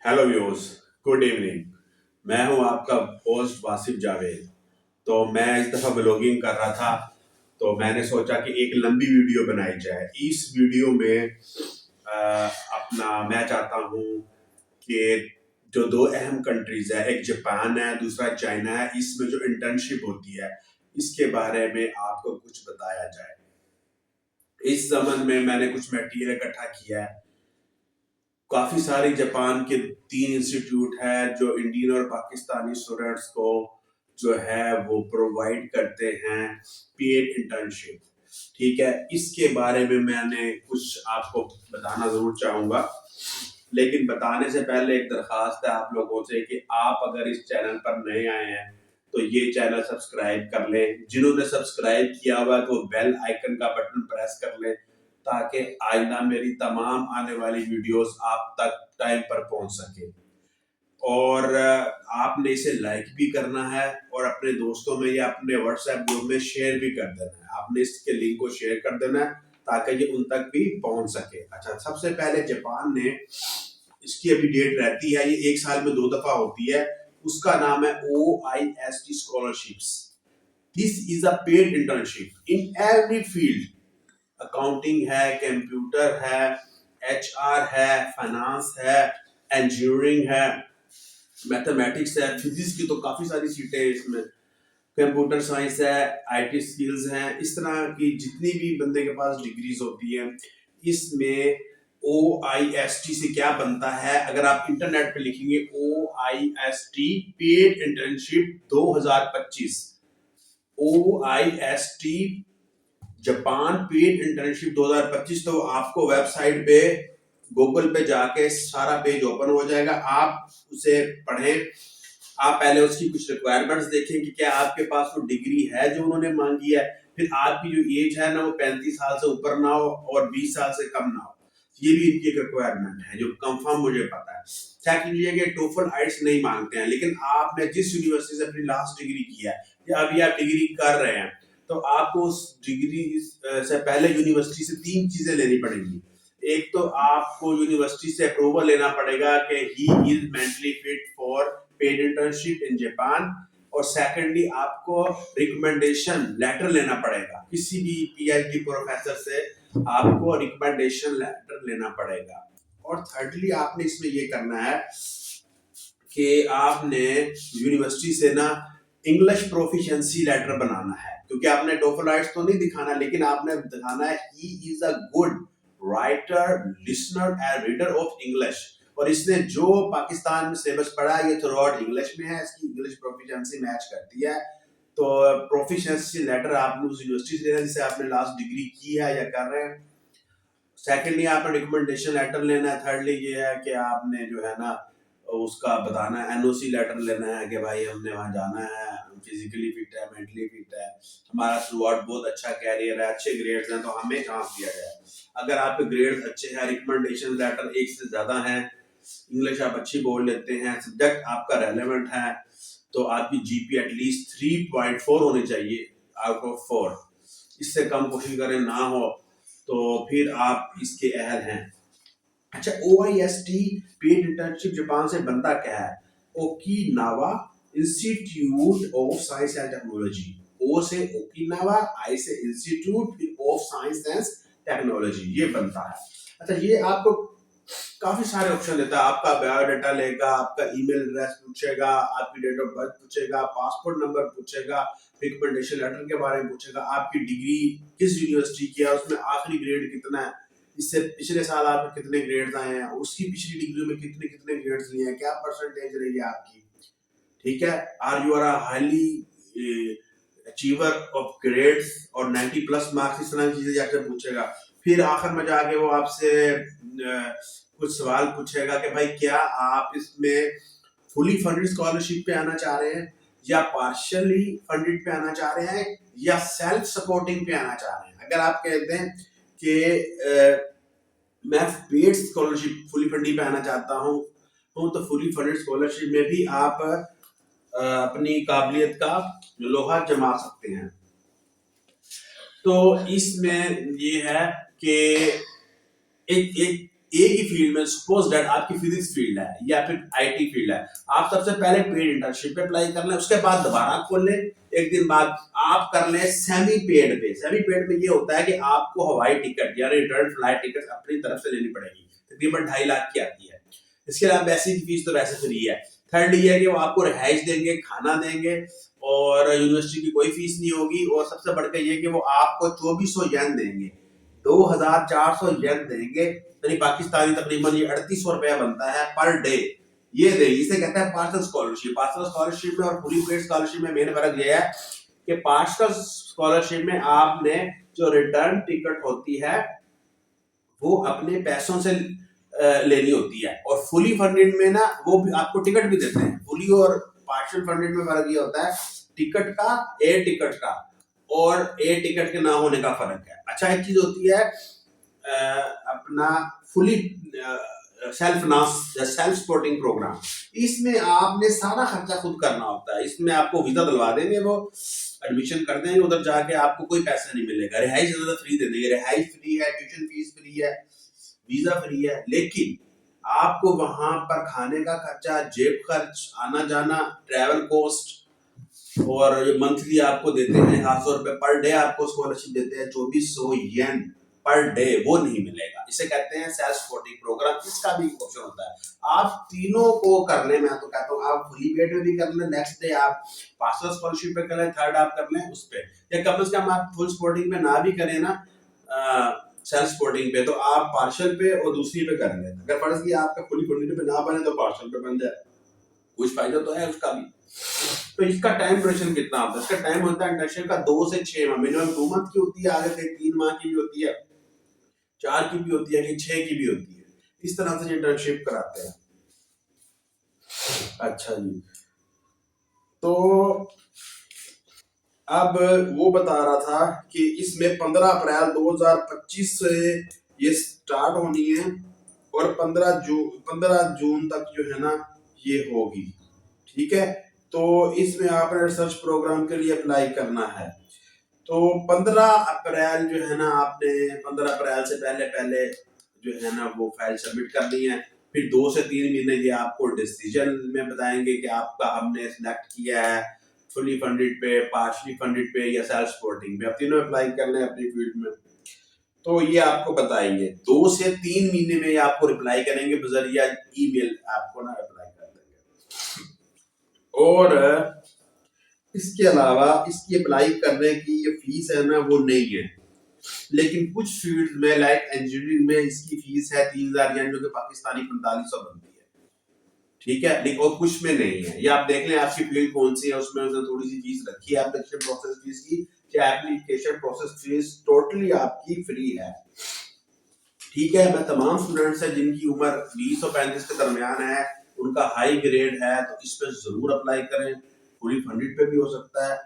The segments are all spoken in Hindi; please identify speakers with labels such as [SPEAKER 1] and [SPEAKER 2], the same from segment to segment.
[SPEAKER 1] Hello viewers, good evening. मैं हूं आपका होस्ट वासिफ जावेद। तो मैं इस दफ़ा ब्लॉगिंग कर रहा था, तो मैंने सोचा कि एक लंबी वीडियो बनाई जाए। इस वीडियो में अपना मैं चाहता हूं कि जो दो अहम कंट्रीज है, एक जापान है, दूसरा चाइना है, इसमें जो इंटर्नशिप होती है इसके बारे में आपको कुछ बताया जाए। इस जमन में मैंने कुछ मटेरियल इकट्ठा किया है। काफी सारे जापान के 3 इंस्टीट्यूट है जो इंडियन और पाकिस्तानी स्टूडेंट्स को जो है वो प्रोवाइड करते हैं पेड इंटर्नशिप। ठीक है, इसके बारे में मैंने कुछ आपको बताना जरूर चाहूंगा, लेकिन बताने से पहले एक दरखास्त है आप लोगों से कि आप अगर इस चैनल पर नए आए हैं तो ये चैनल सब्सक्राइब कर लें। जिन्होंने सब्सक्राइब किया हुआ है तो बेल आइकन का बटन प्रेस कर लें, ताकि आइंदा मेरी तमाम आने वाली वीडियोस आप तक टाइम पर पहुंच सके। और आपने इसे लाइक भी करना है और अपने दोस्तों में या अपने व्हाट्सएप ग्रुप में शेयर भी कर देना है। आपने इसके लिंक को शेयर कर देना है ताकि ये उन तक भी पहुंच सके। अच्छा, सबसे पहले जापान ने, इसकी अभी डेट रहती है, ये एक साल में 2 दफा होती है। उसका नाम है OIST scholarships. This is a paid internship in every field. Accounting है, कंप्यूटर है, HR है, फाइनेंस है, इंजीनियरिंग है, मैथमेटिक्स है, फिजिक्स की तो काफी सारी सीटें हैं इसमें, कंप्यूटर साइंस है, IT स्किल्स हैं। इस तरह की जितनी भी बंदे के पास डिग्रीज होती हैं इसमें OIST से क्या बनता है, अगर आप इंटरनेट पे लिखेंगे OIST paid internship 2025, OIST Japan paid internship 2025, तो आपको वेबसाइट पे गूगल पे जाके सारा पेज ओपन हो जाएगा। आप उसे पढ़ें। आप पहले उसकी कुछ रिक्वायरमेंट्स देखें कि क्या आपके पास वो डिग्री है जो उन्होंने मांगी है। फिर आपकी जो एज है ना वो 35 साल से ऊपर ना हो और 20 साल से कम ना हो। ये भी इनकी एक रिक्वायरमेंट है जो कंफर्म मुझे पता है। क्या कीजिए कि टोफल आइट्स नहीं मांगते हैं, लेकिन आपने जिस यूनिवर्सिटी से अपनी लास्ट डिग्री की है या अभी आप डिग्री कर रहे हैं तो आपको उस डिग्री से पहले यूनिवर्सिटी से 3 चीजें लेनी पड़ेंगी। एक तो आपको यूनिवर्सिटी से अप्रूवल लेना पड़ेगा कि he is mentally fit for paid internship in Japan, और सेकेंडली आपको रिकमेंडेशन लेटर लेना पड़ेगा। किसी भी PhD प्रोफेसर से आपको रिकमेंडेशन लेटर लेना पड़ेगा। और थर्डली आपने इसमें ये करना है कि आपने यूनिवर्सिटी से ना इंग्लिश प्रोफिशिएंसी लेटर बनाना है, क्योंकि आपने टोफल आइट्स तो नहीं दिखाना, लेकिन आपने दिखाना है he is a good writer, listener and reader of English. और इसने जो पाकिस्तान में सिलेबस पढ़ा है ये थ्रू आउट इंग्लिश में है, इसकी इंग्लिश प्रोफिशिएंसी मैच करती है। तो प्रोफिशिएंसी लेटर आपने उस यूनिवर्सिटी से लेना जिससे आपने लास्ट डिग्री की है या कर रहे हैं। सेकेंडली आपने रिकमेंडेशन लेटर लेना है। थर्डली ये है कि आपने जो है ना उसका बताना है, NOC लेटर लेना है कि भाई हमने वहां जाना है, हम फिजिकली फिट है, मेंटली फिट है, हमारा थ्रू आउट बहुत अच्छा कैरियर है, अच्छे ग्रेड्स हैं, तो हमें चांस दिया जाए। अगर आपके ग्रेड्स अच्छे हैं, रिकमेंडेशन लेटर 1 से ज्यादा है, इंग्लिश आप अच्छी बोल लेते हैं, सब्जेक्ट आपका रेलेवेंट है, तो आपकी GP एटलीस्ट 3.4 होनी चाहिए आउट ऑफ 4। इससे कम कोशिश करें ना हो, तो फिर आप इसके अहल हैं। अच्छा, OIST पेड इंटर्नशिप जापान से बनता क्या है? Okinawa institute of science and technology. O से ओकिनावा, I से institute of science and technology, ये बनता है। अच्छा, ये आपको काफी सारे ऑप्शन देता है। आपका बायोडाटा लेगा, आपका ईमेल एड्रेस पूछेगा, आपकी डेट ऑफ बर्थ पूछेगा, पासपोर्ट नंबर पूछेगा, रिकमेंडेशन लेटर के बारे में पूछेगा, आपकी डिग्री किस यूनिवर्सिटी की है, उसमें आखिरी ग्रेड कितना है, इससे पिछले साल आपके कितने ग्रेड्स आए हैं, उसकी पिछली डिग्री में कितने कितने ग्रेड्स लिए हैं, क्या परसेंटेज रही है आपकी। ठीक है, are you are highly achiever of grades और 90 प्लस मार्क्स, इस तरह की चीजें जाकर पूछेगा। फिर आखिर में जाके वो आपसे कुछ सवाल पूछेगा कि भाई क्या आप इसमें फुली फंडेड स्कॉलरशिप पे आना चाह रहे हैं या पार्शियली फंडेड पे आना चाह रहे हैं या सेल्फ सपोर्टिंग पे आना चाह रहे हैं। अगर आप कहते हैं कि मैं पेड स्कॉलरशिप फुली फंडेड पे आना चाहता हूँ तो फुली फंडेड स्कॉलरशिप में भी आप अपनी काबिलियत का लोहा जमा सकते हैं। तो इसमें ये है कि एक एक एक ही फील्ड में, सपोज दैट आपकी फिजिक्स फील्ड है या फिर आईटी फील्ड है, आप सबसे पहले पेड इंटर्नशिप पे अप्लाई कर लें, उसके बाद दोबारा खोल लें, एक दिन बाद आप कर लें सेमी पेड पे। सेमी पेड में ये होता है कि आपको हवाई टिकट यानी रिटर्न फ्लाइट टिकट अपनी तरफ से लेनी पड़ेगी, तकरीबन 2.5 लाख की आती है। इसके अलावा वैसे की फीस तो वैसे फ्री है। थर्ड ये है कि वो आपको रिहाइश देंगे, खाना देंगे और यूनिवर्सिटी की कोई फीस नहीं होगी, और सबसे बढ़कर ये कि वो आपको 2400 येन देंगे, 2400 येन देंगे, यानी पाकिस्तानी तकरीबन ये 3800 रुपया बनता है पर डे। ये दे, इसे कहते हैं पार्सल स्कॉलरशिप। पार्सल स्कॉलरशिप में और फुली पेड स्कॉलरशिप में मेन फर्क ये है कि पार्सल स्कॉलरशिप में आपने जो रिटर्न टिकट होती है वो अपने पैसों से लेनी होती है, और फुली फंडेड में ना वो भी आपको टिकट भी देते हैं। फुली और पार्शियल फंडेड में फर्क ये होता है टिकट का, एयर टिकट का और एयर टिकट के ना होने का फर्क है। अच्छा, एक चीज होती है अपना फुली सेल्फ सपोर्टिंग प्रोग्राम, इसमें आपने सारा खर्चा खुद करना होता है। इसमें आपको वीजा दिलवा देंगे, वो एडमिशन कर देंगे, उधर जाके आपको कोई पैसा नहीं मिलेगा। रिहाइश ज्यादा फ्री दे देंगे, रिहाइश फ्री है, ट्यूशन फीस फ्री है, वीजा फ्री है, लेकिन आपको वहां पर खाने का खर्चा, जेब खर्च, आना जाना, ट्रैवल कॉस्ट, और मंथली आपको देते हैं 700 रुपए पर डे, आपको स्कॉलरशिप देते हैं 2400 येन पर डे, वो नहीं मिलेगा। इसे कहते हैं सेल्फ सपोर्टिंग प्रोग्राम। इसका भी ऑप्शन होता है। आप तीनों को कर ले, मैं तो कहता हूँ आप फुली पेड में भी कर ले, नेक्स्ट डे आप पार्सल स्कॉलरशिप पे कर ले, थर्ड आप कर ले उस पे, या कम से कम आप फुल सपोर्टिंग में ना भी करें ना, सेल्फ सपोर्टिंग पे, तो आप पार्शियल पे और दूसरी पे कर ले। अगर फर्ज किया आपका फुली फंडेड पे ना बने तो पार्शियल पे बन जाए, कुछ फायदा तो है उसका भी। तो इसका टाइम ड्यूरेशन कितना होता है? इसका टाइम होता है इंटर्नशिप का 2 से 6 माह, मिनिमम 2 मंथ की होती है, आगे से 3 माह की भी होती है, 4 की भी होती है, 6 की भी होती है। इस तरह से इंटर्नशिप कराते हैं। अच्छा जी, तो अब वो बता रहा था कि इसमें 15 अप्रैल 2025 से ये स्टार्ट होनी है, और 15 जून तक जो है ना ये होगी। ठीक है, तो इसमें आपने रिसर्च प्रोग्राम के लिए अप्लाई करना है। तो 15 अप्रैल जो है ना, आपने 15 अप्रैल से पहले पहले जो है ना वो फाइल सबमिट करनी है। फिर 2 से 3 महीने ये आपको डिसीजन में बताएंगे कि आपका हमने सिलेक्ट किया है फुली फंडेड पे, पार्शली फंडेड पे या सेल्फ सपोर्टिंग पे। आप तीनों अप्लाई करना है अपनी फील्ड में, तो ये आपको बताएंगे। 2 से 3 महीने में ये आपको रिप्लाई करेंगे बजरिया ईमेल, आपको ना रिप्लाई कर देंगे। और इसके अलावा इसकी अप्लाई करने की ये फीस है ना वो नहीं है, लेकिन कुछ फील्ड में लाइक इंजीनियरिंग में इसकी फीस है 3000 येन, जो कि पाकिस्तानी 4500 बनती है। ठीक है, लेकिन और कुछ में नहीं है। ये आप देख लें आपकी फील्ड कौन सी है, उसमें उसने थोड़ी सी फीस रखी है एप्लीकेशन प्रोसेस फीस की, कि एप्लीकेशन प्रोसेस फीस टोटली आपकी फ्री है। ठीक है, मैं तमाम स्टूडेंट्स हैं जिनकी उम्र 20 और 35 के दरमियान है, उनका हाई ग्रेड है, तो इस पे जरूर अप्लाई करें। फुली फंडेड पे भी हो सकता है,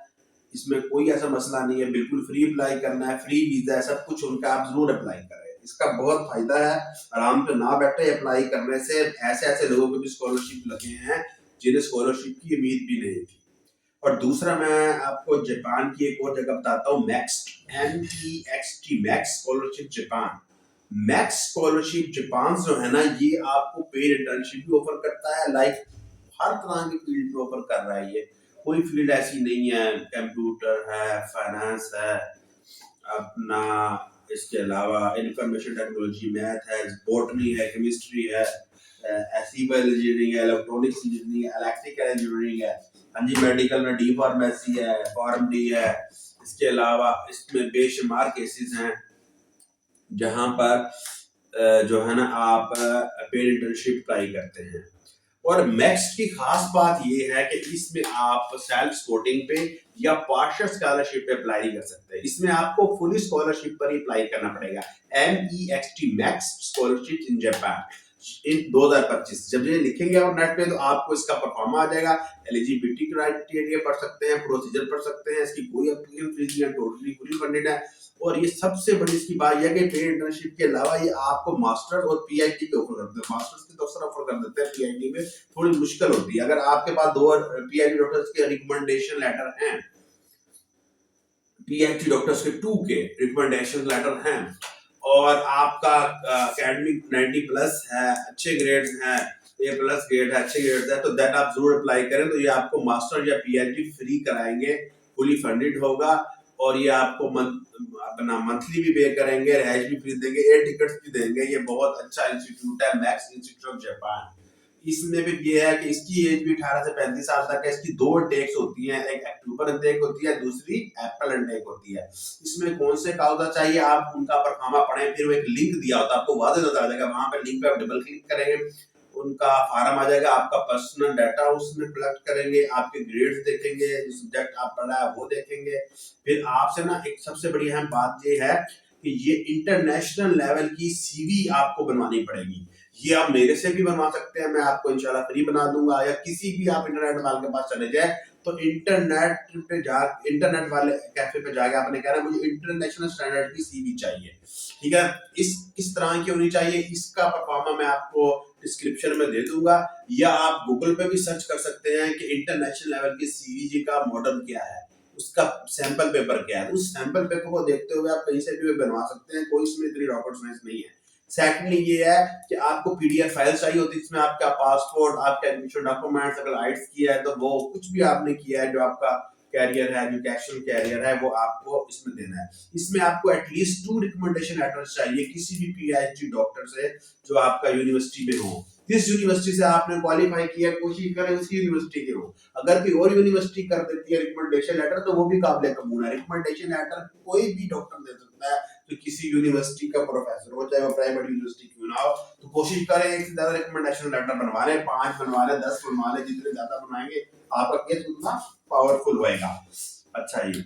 [SPEAKER 1] इसमें कोई ऐसा मसला नहीं है, बिल्कुल फ्री अप्लाई करना है, फ्री वीजा है, सब कुछ उनका, आप जरूर अप्लाई करें। इसका बहुत फायदा है, आराम पे ना बैठे अप्लाई करने से। ऐसे ऐसे लोगों को भी स्कॉलरशिप लगे हैं जिन्हें स्कॉलरशिप की उम्मीद भी नहीं थी। और दूसरा मैं आपको जापान की एक और जगह बताता हूँ, max, MEXT, MEXT scholarship Japan. Max scholarship Japan जो है ना, ये आपको पेड इंटर्नशिप भी ऑफर करता है, लाइक हर तरह की फील्ड में ऑफर कर रहा है। ये कोई फील्ड ऐसी नहीं है, कंप्यूटर है, फाइनेंस है अपना, इसके अलावा इंफॉर्मेशन टेक्नोलॉजी, मैथ है, बॉटनी है, केमिस्ट्री है, सिविल इंजीनियरिंग है, इलेक्ट्रॉनिक्स इंजीनियरिंग है, इलेक्ट्रिकल इंजीनियरिंग है, हाँ जी, मेडिकल में डी फार्मेसी है, फार्म डी है। इसके अलावा इसमें बेशुमार केसेस हैं जहां पर जो है ना आप पेड इंटर्नशिप अप्लाई करते हैं। और मैक्स की खास बात ये है कि इसमें आप सेल्फ सपोर्टिंग पे या पार्शियल स्कॉलरशिप पे अप्लाई नहीं कर सकते, इसमें आपको फुली स्कॉलरशिप पर ही अप्लाई करना पड़ेगा। MEXT, MEXT scholarship in Japan in 2025, जब ये लिखेंगे आप नेट पे तो आपको इसका परफॉर्म आ जाएगा। एलिजिबिलिटी क्राइटेरिया पढ़ सकते हैं, प्रोसीजर पढ़ सकते हैं, इसकी कोई एप्लीकेशन फीस नहीं है, टोटली फुली फंडेड है। और ये सबसे बड़ी इसकी बात यह है कि पेड इंटर्नशिप के अलावा ये आपको मास्टर्स और PhD पे ऑफर करते हैं। मास्टर्स के तो अवसर ऑफर कर देते हैं, PhD में थोड़ी मुश्किल होती है। अगर आपके पास 2 PhD डॉक्टर्स के रिकमेंडेशन लेटर हैं, PhD डॉक्टर्स के 2 के रिकमेंडेशन लेटर हैं, और आपका अकेडमिक 90 प्लस है, अच्छे ग्रेड्स हैं, ए प्लस ग्रेड है, अच्छे ग्रेड है, तो दैट आप जरूर अप्लाई करें। तो ये आपको मास्टर या पीएचडी फ्री कराएंगे, फुली फंडेड होगा, और ये आपको अपना मंथली भी पे करेंगे, रहायश भी फ्री देंगे, एयर टिकट्स भी देंगे। ये बहुत अच्छा इंस्टीट्यूट है, मैक्स इंस्टीट्यूट ऑफ जापान। इसमें भी ये है कि इसकी एज भी 18 से 35 साल तक है। इसकी 2 इंटेक्स होती हैं, एक अक्टूबर इंटेक होती है, दूसरी अप्रैल इंटेक होती है। इसमें कौन से कागजात चाहिए आप उनका परफार्मा पढ़ें, फिर वो एक लिंक दिया होता है, आपको वाज़ेह नजर आ जाएगा, वहां पे लिंक पे आप डबल क्लिक करेंगे, उनका फार्म आ जाएगा, आपका पर्सनल डाटा उसमें कलेक्ट करेंगे, आपके ग्रेड्स देखेंगे, जो सब्जेक्ट आप पढ़ा है वो देखेंगे। फिर आपसे ना एक सबसे बड़ी अहम बात ये है कि ये इंटरनेशनल लेवल की सीवी आपको बनवानी पड़ेगी। ये आप मेरे से भी बनवा सकते हैं, मैं आपको इंशाल्लाह फ्री बना दूंगा, या किसी भी आप इंटरनेट वाले के पास चले जाए तो इंटरनेट वाले कैफे पे जाके आपने कहना मुझे इंटरनेशनल स्टैंडर्ड की सीवी चाहिए, ठीक है। इस तरह की होनी चाहिए। इसका परफॉर्मा मैं आपको डिस्क्रिप्शन में दे दूंगा, या आप गूगल पे भी सर्च कर सकते हैं कि इंटरनेशनल लेवल की सीवीजी का मॉडल क्या है, उसका सैंपल पेपर क्या है। उस सैंपल पेपर को देखते हुए आप कहीं से भी बनवा सकते हैं, कोई इसमें इतनी रॉकेट साइंस नहीं है। सेकंडली ये है कि आपको पीडीएफ फाइल चाहिए होती है, जिसमें आपका पासपोर्ट, आपका एडमिशन डॉक्यूमेंट्स, अगर आइट्स किया है तो वो कुछ भी आपने किया है, जो आपका कैरियर है, एजुकेशन कैरियर है, वो आपको इसमें देना है। इसमें आपको एटलीस्ट 2 रिकमेंडेशन लेटर्स चाहिए किसी भी पीएचडी डॉक्टर से जो आपका यूनिवर्सिटी में हो। जिस यूनिवर्सिटी से आपने क्वालिफाई किया, कोशिश करें उसी यूनिवर्सिटी के हो। अगर कोई और यूनिवर्सिटी कर देती है रिकमेंडेशन लेटर तो वो भी काबिल कबूल है। रिकमेंडेशन लेटर कोई भी डॉक्टर दे सकता है, तो किसी यूनिवर्सिटी का प्रोफेसर हो, चाहे वो प्राइवेट यूनिवर्सिटी क्यों ना हो। तो कोशिश करें एक से ज्यादा रिकमेंडेशन लेटर बनवा लें, 5 बनवा लें, 10 बनवा लें, जितने ज्यादा बनाएंगे आपका केस उतना पावरफुल होएगा। अच्छा जी,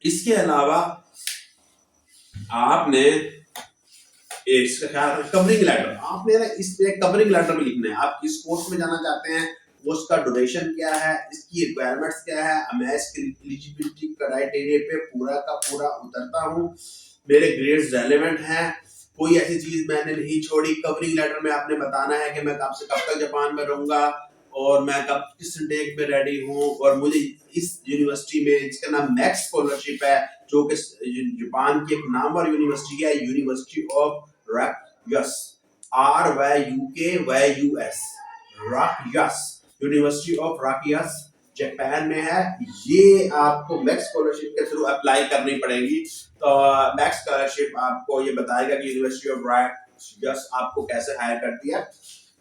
[SPEAKER 1] इसके अलावा आपने इसका ख्याल कवरिंग लेटर, आपने ना इस पे कवरिंग लेटर में लिखना है। आप किस कोर्स में जाना चाहते हैं, उसका ड्यूरेशन क्या है, इसकी रिक्वायरमेंट्स क्या है, मैं इसकी एलिजिबिलिटी क्राइटेरिया पे पूरा का पूरा उतरता हूँ, मेरे ग्रेड्स रेलेवेंट हैं, कोई ऐसी चीज मैंने नहीं छोड़ी। कवरिंग लेटर में आपने बताना है कि मैं कब से कब तक जापान में रहूंगा, और मैं कब किस डेट में रेडी हूँ, और मुझे इस यूनिवर्सिटी में, जिसका नाम मैक्स स्कॉलरशिप है, जो कि जापान की एक नामवर यूनिवर्सिटी है, university of Ryukyus, RYUKYUS, Ryukyus, university of Ryukyus Japan में है। ये आपको मैक्स स्कॉलरशिप के थ्रू अप्लाई करनी पड़ेगी। तो मैक्स स्कॉलरशिप आपको ये बताएगा कि यूनिवर्सिटी ऑफ रकयस आपको कैसे हायर करती है।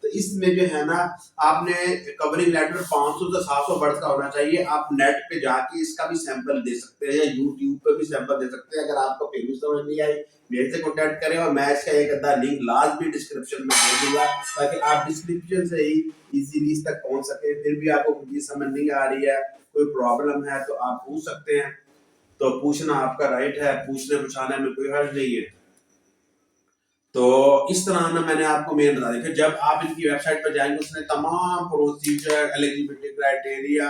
[SPEAKER 1] तो इसमें जो है ना, आपने कवरिंग लेटर 500 से 700 वर्ड का होना चाहिए। आप नेट पे जाके इसका भी सैंपल दे सकते हैं, या यूट्यूब पे भी सैंपल दे सकते हैं। अगर आपको फिर भी समझ नहीं आई, मेरे से कॉन्टेक्ट करें, और मैं इसका एक अद्धा लिंक लास्ट भी डिस्क्रिप्शन में दे दूंगा, ताकि आप डिस्क्रिप्शन से ही इजीली इस तक पहुंच सके। फिर भी आपको कुछ चीज समझ नहीं आ रही है, कोई प्रॉब्लम है, तो आप पूछ सकते हैं। तो पूछना आपका राइट है, पूछने पूछाने में कोई हर्ज नहीं है। तो इस तरह ना मैंने आपको मेन बता दिया। फिर जब आप इनकी वेबसाइट पर जाएंगे, उसने तमाम प्रोसीजर, एलिजिबिलिटी क्राइटेरिया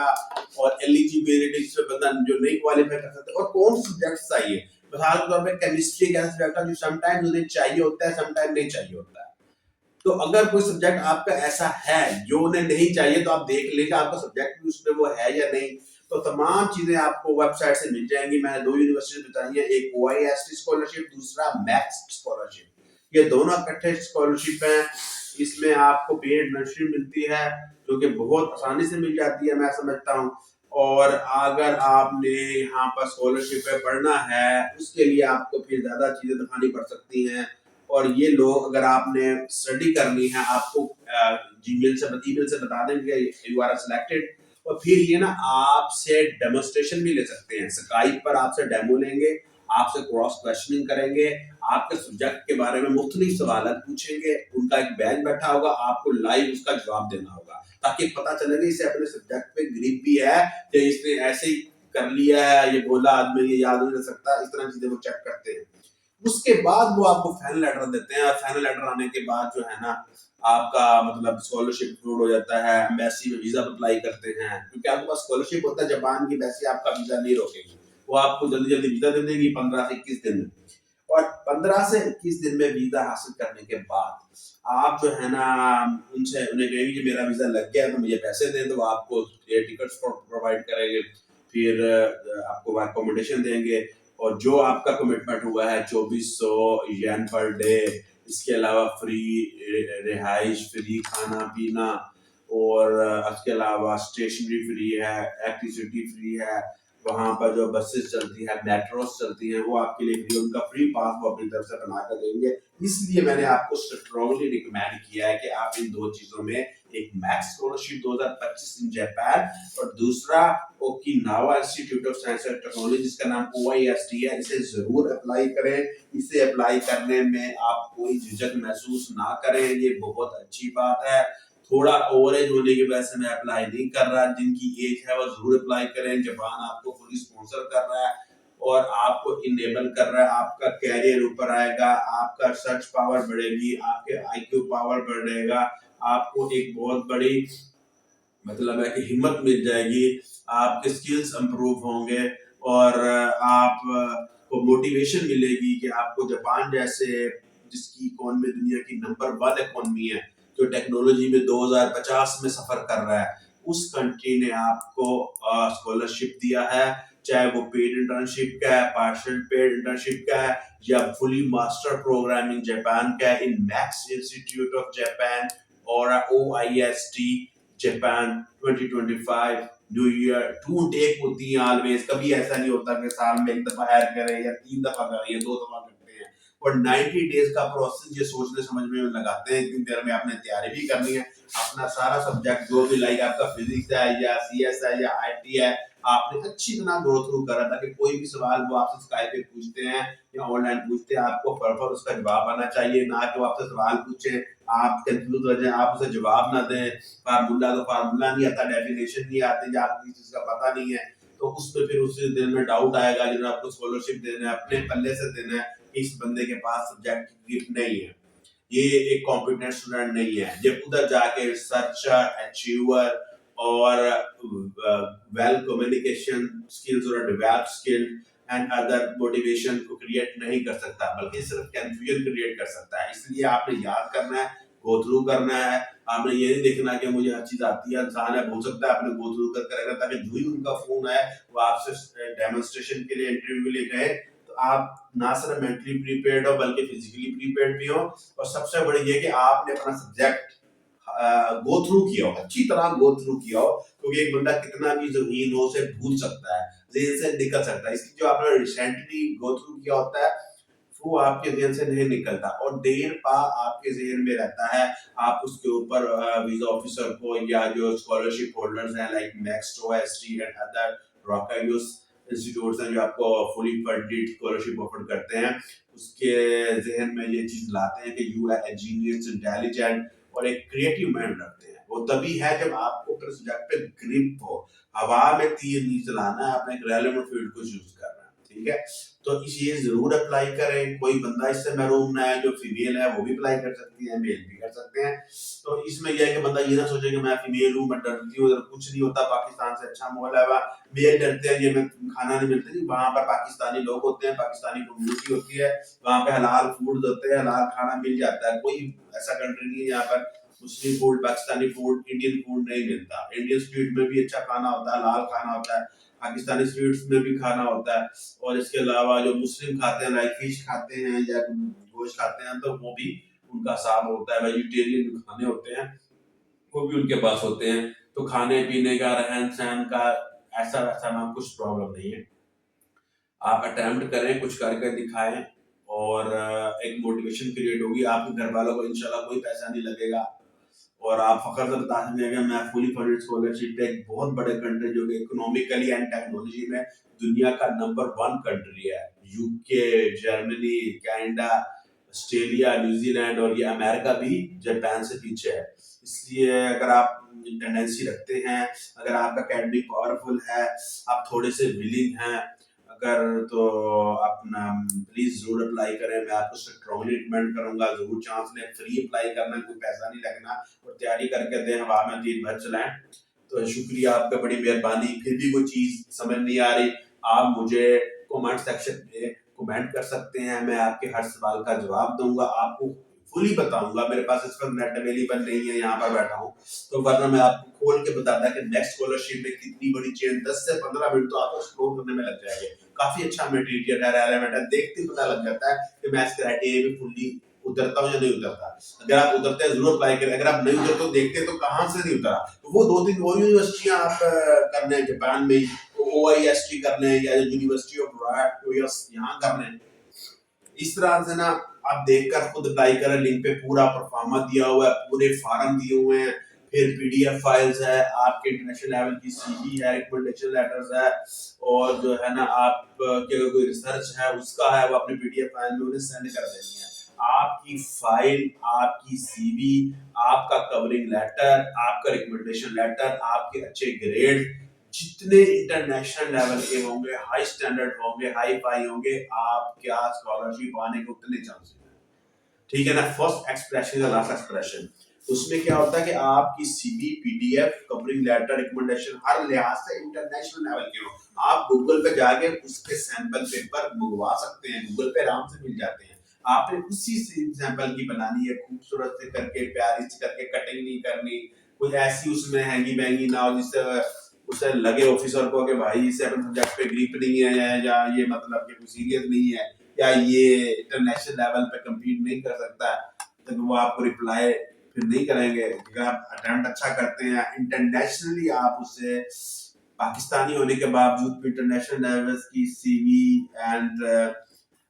[SPEAKER 1] और एलिजिबिलिटी से बता जो नहीं क्वालिफाई कर सकते, और कौन सब्जेक्ट चाहिए। मिसाल के तौर पे केमिस्ट्री का सब्जेक्ट है जो समटाइम्स उन्हें चाहिए होता है, समटाइम नहीं चाहिए होता है। तो अगर कोई सब्जेक्ट आपका ऐसा है जो उन्हें नहीं चाहिए, तो आप देख लीजिए आपका सब्जेक्ट भी उसमें वो है या नहीं। तो तमाम चीजें आपको वेबसाइट से मिल जाएंगी। मैंने 2 यूनिवर्सिटी बताई है, एक OIST स्कॉलरशिप, दूसरा मैक्स स्कॉलरशिप। ये दोनों इकट्ठे स्कॉलरशिप हैं। इसमें आपको पेड नर्सरी मिलती है, जो कि बहुत आसानी से मिल जाती है, मैं समझता हूँ। और अगर आपने यहाँ पर स्कॉलरशिप पे पढ़ना है, उसके लिए आपको फिर ज्यादा चीजें दिखानी पड़ सकती हैं। और ये लोग, अगर आपने स्टडी करनी है, आपको ईमेल से बता देंगे यू आर सिलेक्टेड, और फिर ये ना आपसे डेमोन्स्ट्रेशन भी ले सकते हैं। स्काइप पर आपसे डेमो लेंगे, आपसे क्रॉस क्वेश्चनिंग करेंगे, आपके सब्जेक्ट के बारे में मुख्तलिफ सवाल पूछेंगे, उनका एक बैच बैठा होगा, आपको लाइव उसका जवाब देना होगा, ताकि पता चले कि इसे अपने सब्जेक्ट पे ग्रिप भी है, कि इसने ऐसे ही कर लिया है, ये बोला आदमी, ये याद नहीं रह सकता, इस तरह चीजें वो चेक करते हैं। उसके बाद वो आपको फाइनल लेटर देते हैं, और फाइनल लेटर आने के बाद जो है ना, आपका मतलब स्कॉलरशिप अप्रूव हो जाता है। एम्बेसी में वीजा अप्लाई करते हैं, क्योंकि आपके पास स्कॉलरशिप होता है, जापान की एम्बेसी आपका वीजा नहीं रोकेगी, वो आपको जल्दी जल्दी वीजा दे देगी 15 से 21 दिन में। और 15 से 21 दिन में वीजा हासिल करने के बाद आप जो है ना, उनसे उन्हें कहेंगे कि मेरा वीजा लग गया है, तो मुझे पैसे दें, तो वो आपको एयर टिकट्स प्रोवाइड करेंगे, फिर आपको अकोमोडेशन देंगे, और जो आपका कमिटमेंट हुआ है 2400 येन पर डे, इसके अलावा फ्री रिहाइश, फ्री खाना पीना, और इसके अलावा स्टेशनरी फ्री है, इलेक्ट्रिसिटी फ्री है, वहाँ पर जो बसेस चलती है, मेट्रोस चलती हैं, वो आपके लिए फ्री, उनका फ्री पास वो अपनी तरफ से बना कर देंगे। इसलिए मैंने आपको स्ट्रांगली रिकमेंड किया है कि आप इन दो चीजों में, एक मैक्स स्कॉलरशिप 2025 इन जापान और दूसरा Okinawa institute of science and technology जिसका नाम OIST है, इसे जरूर अप्लाई करें। इसे अप्लाई करने में आप कोई झिझक महसूस ना करें, ये बहुत अच्छी बात है। थोड़ा ओवर एज होने की वजह से मैं अप्लाई नहीं कर रहा, जिनकी एज है वो जरूर अप्लाई करें। जापान आपको फुली स्पॉन्सर कर रहा है और आपको इनेबल कर रहा है, आपका कैरियर ऊपर आएगा, आपका सर्च पावर बढ़ेगी, आपके IQ पावर बढ़ेगा, आपको एक बहुत बड़ी मतलब है कि हिम्मत मिल जाएगी, आपके स्किल्स इंप्रूव होंगे और आप को मोटिवेशन मिलेगी कि आपको जापान जैसे, जिसकी इकोनॉमी दुनिया की नंबर 1 इकोनॉमी है, जो टेक्नोलॉजी में 2050 में सफर कर रहा है, उस कंट्री ने आपको स्कॉलरशिप दिया है, चाहे वो पेड इंटर्नशिप का है, पार्शियल पेड इंटर्नशिप का है, या fully master program in Japan का है, in Max institute of Japan और OIST Japan 2025 new year to take होती है ऑलवेज। कभी ऐसा नहीं होता कि साल में एक दफा हायर करें या 3 दफा करें या 2 दफा करते हैं, और 90 डेज का प्रोसेस ये सोचने समझने में लगाते हैं। इतनी देर में आपने तैयारी भी करनी है, अपना सारा सब्जेक्ट जो भी लाइक आपका फिजिक्स है या CS है या IT है, आपने अच्छी तरह गो थ्रू करा, ताकि कोई भी सवाल वो आपसे स्काइप पे पूछते हैं या ऑनलाइन पूछते हैं, आपको फटाफट उसका जवाब आना चाहिए, ना कि वो आपसे सवाल पूछे, आप कंफ्यूज हो जाए, आप उसे जवाब ना दें। फार्मूला तो फार्मूला नहीं आता, डेफिनेशन नहीं आती, या आपको किसी चीज का पता नहीं है, तो उसमें फिर उस दिन में डाउट आएगा, जिन्हें आपको स्कॉलरशिप देना है अपने पल्ले से देना है, इस बंदे के पास सब्जेक्ट गिफ्ट नहीं है, ये एक कॉम्पिटेंट स्टूडेंट नहीं है। जब उधर जाके रिसर्चर, अचीवर और वेल कम्युनिकेशन स्किल्स और develop skill and other motivation को क्रिएट नहीं कर सकता, बल्कि सिर्फ कंफ्यूजन क्रिएट कर सकता है। इसलिए आपने याद करना है, गो थ्रू करना है, आपने ये नहीं देखना कि मुझे हर चीज आती है, इंसान है, हो सकता है आपने गो थ्रू कर करेगा, ताकि जो ही उनका फोन आए वो आपसे डेमोन्स्ट्रेशन के लिए इंटरव्यू के लिए गए, तो आप ना सिर्फ मेंटली प्रीपेयर्ड हो बल्कि फिजिकली प्रीपेयर्ड भी हो। और सबसे बड़ी ये कि आपने अपना सब्जेक्ट गो थ्रू किया हो, अच्छी तरह गो थ्रू किया हो, क्योंकि एक बंदा कितना भी ज़हीन हो उसे भूल सकता है, ज़हन से निकल सकता है। इसलिए जो आपने रिसेंटली गो थ्रू किया होता है वो आपके ज़हन से नहीं निकलता और देर पा आपके ज़हन में रहता है। आप उसके ऊपर वीजा ऑफिसर को या जो स्कॉलरशिप होल्डर्स हैं like next OIST and other Ryukyus institutes हैं जो आपको फुली फंडेड स्कॉलरशिप ऑफर करते हैं, उसके ज़हन में ये चीज़ लाते हैं कि you are a genius, intelligent और एक क्रिएटिव माइंड रखते हैं। वो तभी है जब आपको अपने सब्जेक्ट पे ग्रिप हो, हवा में तीर नहीं चलाना है, अपने रेलेवेंट फील्ड को चूज करना है, ठीक है। तो ये जरूर अप्लाई करें, कोई बंदा इससे महरूम ना है, जो फीमेल है वो भी अप्लाई कर सकती है, मेल भी कर सकते हैं। तो इसमें यह है कि बंदा ये ना सोचे कि मैं फीमेल हूँ, मैं डरती हूँ, उधर कुछ नहीं होता, पाकिस्तान से अच्छा माहौल है, मेल डरते हैं ये में खाना नहीं मिलता जी, वहाँ पर पाकिस्तानी लोग होते हैं, पाकिस्तानी कम्युनिटी होती है, वहाँ पे हलाल फूड होते हैं, हलाल खाना मिल जाता है। कोई ऐसा कंट्री नहीं है यहाँ पर Muslim food, Pakistani food, Indian food नहीं मिलता। इंडियन स्ट्रीट में भी अच्छा खाना होता है, हलाल खाना होता है, पाकिस्तानी स्ट्रीट्स में भी खाना होता है, और इसके अलावा जो मुस्लिम खाते हैं लाइक फिश खाते हैं या गोश्त खाते हैं, तो वो भी उनका साफ होता है। वेजिटेरियन जो खाने होते हैं वो भी उनके पास होते हैं। तो खाने पीने का, रहन सहन का ऐसा वैसा ना कुछ प्रॉब्लम नहीं है। आप अटेम्प्ट करें, कुछ करके दिखाएं और एक मोटिवेशन क्रिएट होगी, आपके घर वालों को इंशाल्लाह कोई पैसा नहीं लगेगा और आप फखर से बता सकेंगे मैं फुली फंडेड स्कॉलरशिप पे एक बहुत बड़े कंट्री जो कि इकोनॉमिकली एंड टेक्नोलॉजी में दुनिया का नंबर 1 कंट्री है, UK, Germany, Canada, Australia, New Zealand और ये अमेरिका भी जापान से पीछे है। इसलिए अगर आप टेंडेंसी रखते हैं, अगर आपका अकेडमिक पावरफुल है, आप थोड़े से विलिंग हैं अगर, तो अपना प्लीज जरूर अप्लाई करें। मैं आपको स्ट्रांगली रिकमेंड करूंगा, जरूर चांस लें, फ्री अप्लाई करना, कोई पैसा नहीं लगना, और तैयारी करके दें, हवा में दिन भर चलाएं। तो शुक्रिया आपका, बड़ी मेहरबानी। फिर भी कोई चीज समझ नहीं आ रही, आप मुझे कमेंट सेक्शन में कमेंट कर सकते हैं, मैं आपके हर सवाल का जवाब दूंगा। आपको फुली बताऊंगा, मेरे पास इस वक्त नेट अवेलेबल नहीं है, यहाँ पर बैठा हूँ, तो वरना मैं आपको खोल के बताता कि नेक्स्ट स्कॉलरशिप में कितनी बड़ी चेन, 10 से 15 मिनट तो आपको स्क्रॉल करने में लग जाएंगे। काफी अच्छा मटेरियल है, रेलेवेंट है, देखते ही पता लग जाता है कि मैं इस क्राइटेरिया में फुल्ली उतरता हूँ या नहीं उतरता। अगर आप उतरते हैं जरूर अप्लाई करें, अगर आप नहीं उतरते तो देखते हैं तो कहाँ से नहीं उतरा, तो वो 2-3 और यूनिवर्सिटियां आप करने हैं जापान में, OIST करने हैं या यूनिवर्सिटी ऑफ रॉयल यहाँ करने हैं। इस तरह से ना आप देखकर खुद अप्लाई करें, लिंक पे पूरा परफॉर्मा दिया हुआ है, पूरे फार्म दिए हुए हैं, फिर PDF फाइल्स है, आपके इंटरनेशनल लेवल की CV है, रिकमेंडेशन लेटर्स है, और जो है ना आप की अगर कोई रिसर्च है उसका है, वो अपने PDF फाइल में उन्हें सेंड कर देनी है। आपकी फाइल, आपकी CV, आपका कवरिंग लेटर, आपका रिकमेंडेशन लेटर, आपके अच्छे ग्रेड जितने इंटरनेशनल लेवल के होंगे, हाई स्टैंडर्ड होंगे, हाई फाई होंगे, आपके स्कॉलरशिप आने के उतने चांसेस हैं। ठीक है ना। फर्स्ट एक्सप्रेशन लास्ट एक्सप्रेशन, उसमें क्या होता है कि आपकी CV, PDF, covering letter, recommendation हर लिहाज से इंटरनेशनल लेवल के हो, आप गूगल पे जाके उसके सैंपल पेपर मंगवा सकते हैं, गूगल पे आराम से मिल जाते हैं। आपने उसी सैंपल की बनानी है, खूबसूरत से करके, प्यारी से करके, कटिंग नहीं करनी, कोई ऐसी उसमें हैंगी बैंगी ना हो जिससे उसे लगे ऑफिसर को कि भाई इसे अपने सब्जेक्ट पे ग्रिप नहीं है, या ये मतलब कि कुछ सीरियस नहीं है, या ये इंटरनेशनल लेवल पे कम्पीट नहीं कर सकता, तो वो आपको रिप्लाई फिर नहीं करेंगे। अगर आप अटेम्प्ट अच्छा करते हैं इंटरनेशनली, आप उससे पाकिस्तानी होने के बावजूद भी इंटरनेशनल लेवल की CV and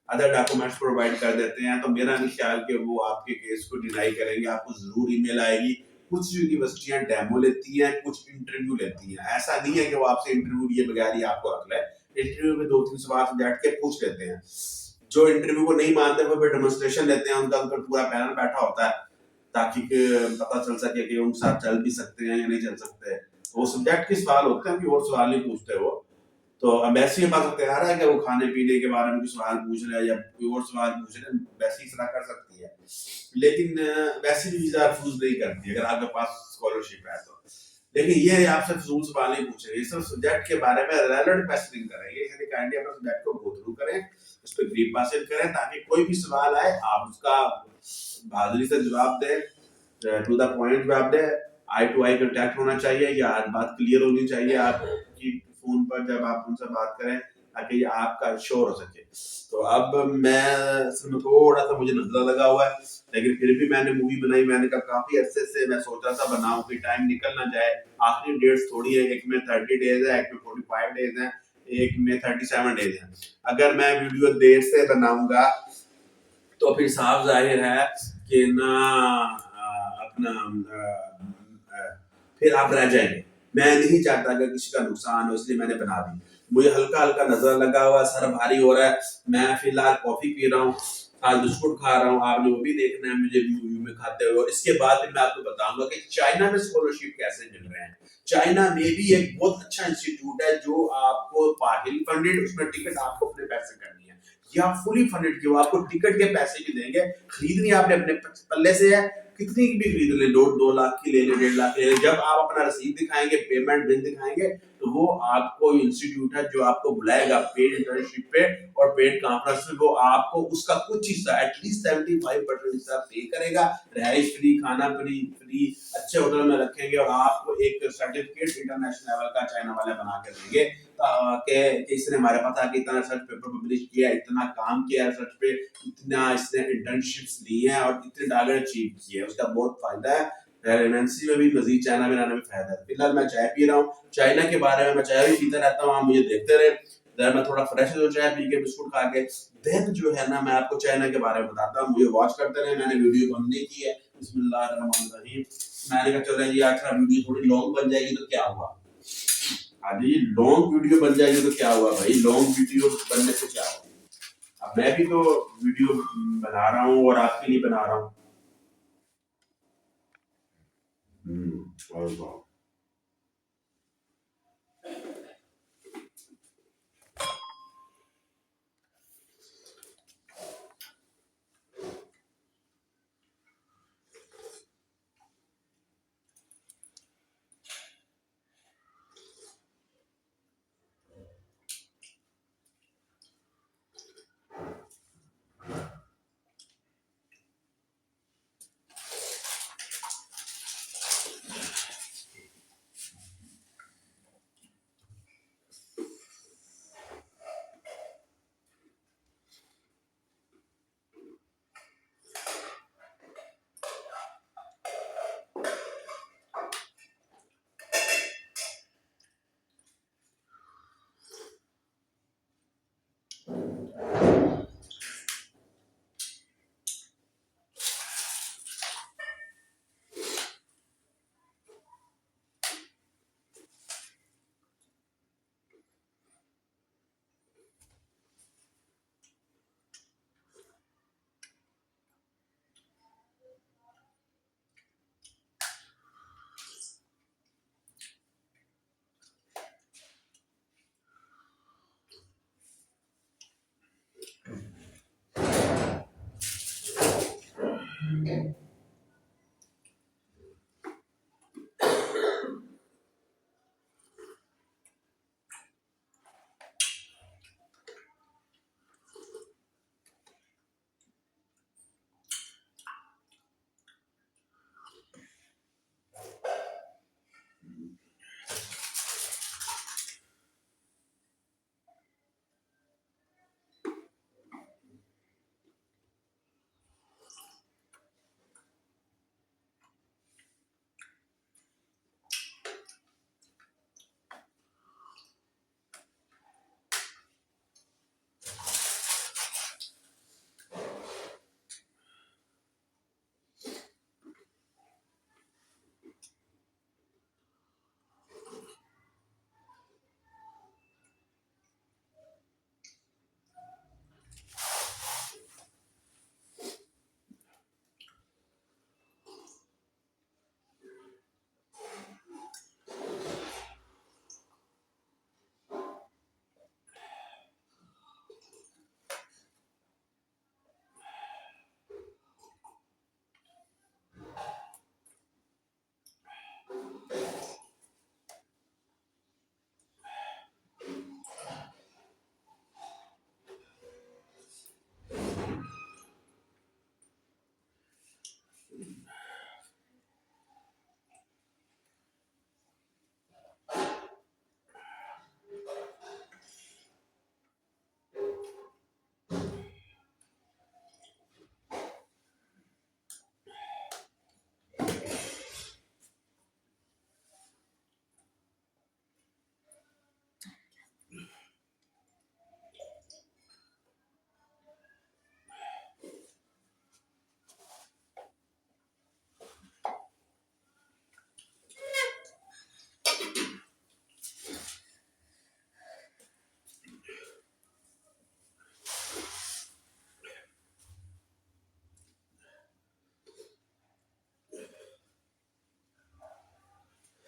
[SPEAKER 1] other documents provide कर देते हैं, तो मेरा नहीं ख्याल कि वो आपके केस को डिनाई करेंगे, आपको जरूर ईमेल आएगी। कुछ यूनिवर्सिटियां डेमो लेती हैं, कुछ इंटरव्यू लेती हैं, ऐसा नहीं है कि वो आपसे इंटरव्यू लिए बगैर ही आपको रख ले, इंटरव्यू में 2-3 सवाल से बैठ के पूछ लेते हैं। जो इंटरव्यू को नहीं मानते वो फिर डेमोन्स्ट्रेशन लेते हैं, उनका उनका पूरा पैनल बैठा होता है ताकि पता चल सके कि उनके साथ चल भी सकते हैं या नहीं चल सकते। वो सब्जेक्ट के सवाल होते हैं, और सवाल नहीं पूछते वो। तो एम्बेसी के पास तैयार है कि वो खाने पीने के बारे में कुछ सवाल पूछ रहे हैं या कोई और सवाल पूछ रहे हैं, एम्बेसी इस तरह कर सकती है, लेकिन वैसे भी वीजा रिफ्यूज नहीं करती अगर आपके पास स्कॉलरशिप है तो। लेकिन ये आपसे फजूल सवाल नहीं पूछेंगे, ये सब सब्जेक्ट के बारे में रेलेवेंट क्वेश्चनिंग करेंगे, इसलिए काइंडली अपने सब्जेक्ट को गो थ्रू करें, उस पर ग्रिप हासिल करें, ताकि कोई भी सवाल आए आप उसका बहादुरी से जवाब दें, टू द पॉइंट जवाब दें, आई टू आई कांटेक्ट होना चाहिए, या बात क्लियर होनी चाहिए आपकी फोन पर जब आप उनसे बात करें, ताकि ये आपका श्योर हो सके। तो अब मैं इसमें थोड़ा सा मुझे नजरा लगा हुआ है, लेकिन फिर भी मैंने मूवी बनाई, मैंने कहा काफी अरसे से मैं सोच रहा था बनाऊं, कि टाइम निकल ना जाए, आखिरी डेट्स थोड़ी है, एक में 30 डेज है, एक में 45 डेज है, एक में 37 डेज है। अगर मैं वीडियो देर से बनाऊंगा तो फिर साफ जाहिर है कि ना अपना फिर आप रह जाएंगे। मैं नहीं चाहता कि किसी का नुकसान हो, इसलिए मैंने बना दी। मुझे हल्का हल्का नजर लगा हुआ, सर भारी हो रहा है, मैं फिलहाल कॉफी पी रहा हूँ, आज बिस्कुट खा रहा हूँ, आपने वो भी देखना है मुझे व्यू में खाते हुए, और इसके बाद फिर मैं आपको बताऊंगा कि चाइना में स्कॉलरशिप कैसे मिल रहे हैं। चाइना में भी एक बहुत अच्छा इंस्टीट्यूट है जो आपको पार्टिल फंडेड, उसमें टिकट आपको अपने पैसे करनी है, या फुली फंडेड की वो आपको टिकट के पैसे भी देंगे, खरीदनी आपने अपने पल्ले से है, कितनी की भी खरीद ले, 2 लाख की ले ले, 1.5 लाख ले ले, जब आप अपना रसीद दिखाएंगे, पेमेंट बिल दिखाएंगे, तो वो आपको इंस्टीट्यूट है जो आपको बुलाएगा पेड इंटर्नशिप पे और पेड कॉन्फ्रेंस में, वो आपको उसका कुछ हिस्सा एटलीस्ट 75% हिस्सा पे करेगा, रहाइश फ्री, खाना फ्री, अच्छे होटल में रखेंगे, और आपको एक सर्टिफिकेट इंटरनेशनल लेवल का चाइना वाले बना के देंगे कि इसने हमारे पास आके इतना रिसर्च पेपर पब्लिश किया, इतना काम किया रिसर्च पे, इतना इसने इंटर्नशिप्स ली हैं और इतने डॉलर अचीव किए हैं, उसका बहुत फायदा है। रेलेवेंसी में भी मजीद चाइना में रहने में फायदा है। फिलहाल मैं चाय पी रहा हूँ, चाइना के बारे में मैं चाय भी पीता रहता हूँ, आप मुझे देखते रहे, देन मैं थोड़ा फ्रेश हो चाय पी के, बिस्कुट खा के, देन जो है ना मैं आपको चाइना के बारे में बताता हूँ, मुझे वॉच करते रहे, मैंने वीडियो बंद नहीं की है, बिस्मिल्लाहिर्रहमानिर्रहीम। मैंने कहा चलो ये आज वीडियो थोड़ी लॉन्ग बन जाएगी तो क्या हुआ, आज ये लॉन्ग वीडियो बन जाएगी तो क्या हुआ भाई, लॉन्ग वीडियो बनने से क्या हुआ, अब मैं भी तो वीडियो बना रहा हूँ और आपके लिए बना रहा हूँ। और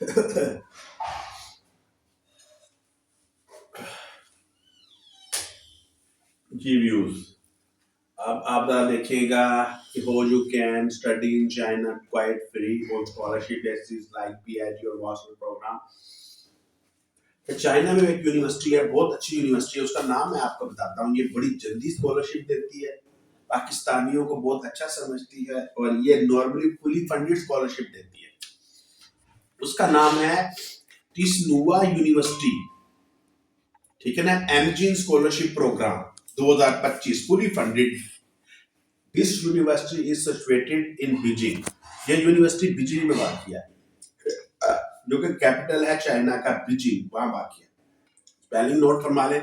[SPEAKER 1] जी व्यूज, अब आप जरा देखिएगा कि how you can study in China quite free on scholarship basis like PhD और master program। चाइना में एक यूनिवर्सिटी है, बहुत अच्छी यूनिवर्सिटी है, उसका नाम मैं आपको बताता हूँ। ये बड़ी जल्दी स्कॉलरशिप देती है, पाकिस्तानियों को बहुत अच्छा समझती है और ये नॉर्मली फुली फंडेड स्कॉलरशिप देती है। उसका नाम है टिसनुआ यूनिवर्सिटी, ठीक है ना। एमजीन scholarship program 2025 fully funded. This university is situated in Beijing. ये यूनिवर्सिटी बीजिंग में वाक़ है, जो कि कैपिटल है चाइना का, बीजिंग, वहां वाक़ है। स्पेलिंग नोट फरमा लें,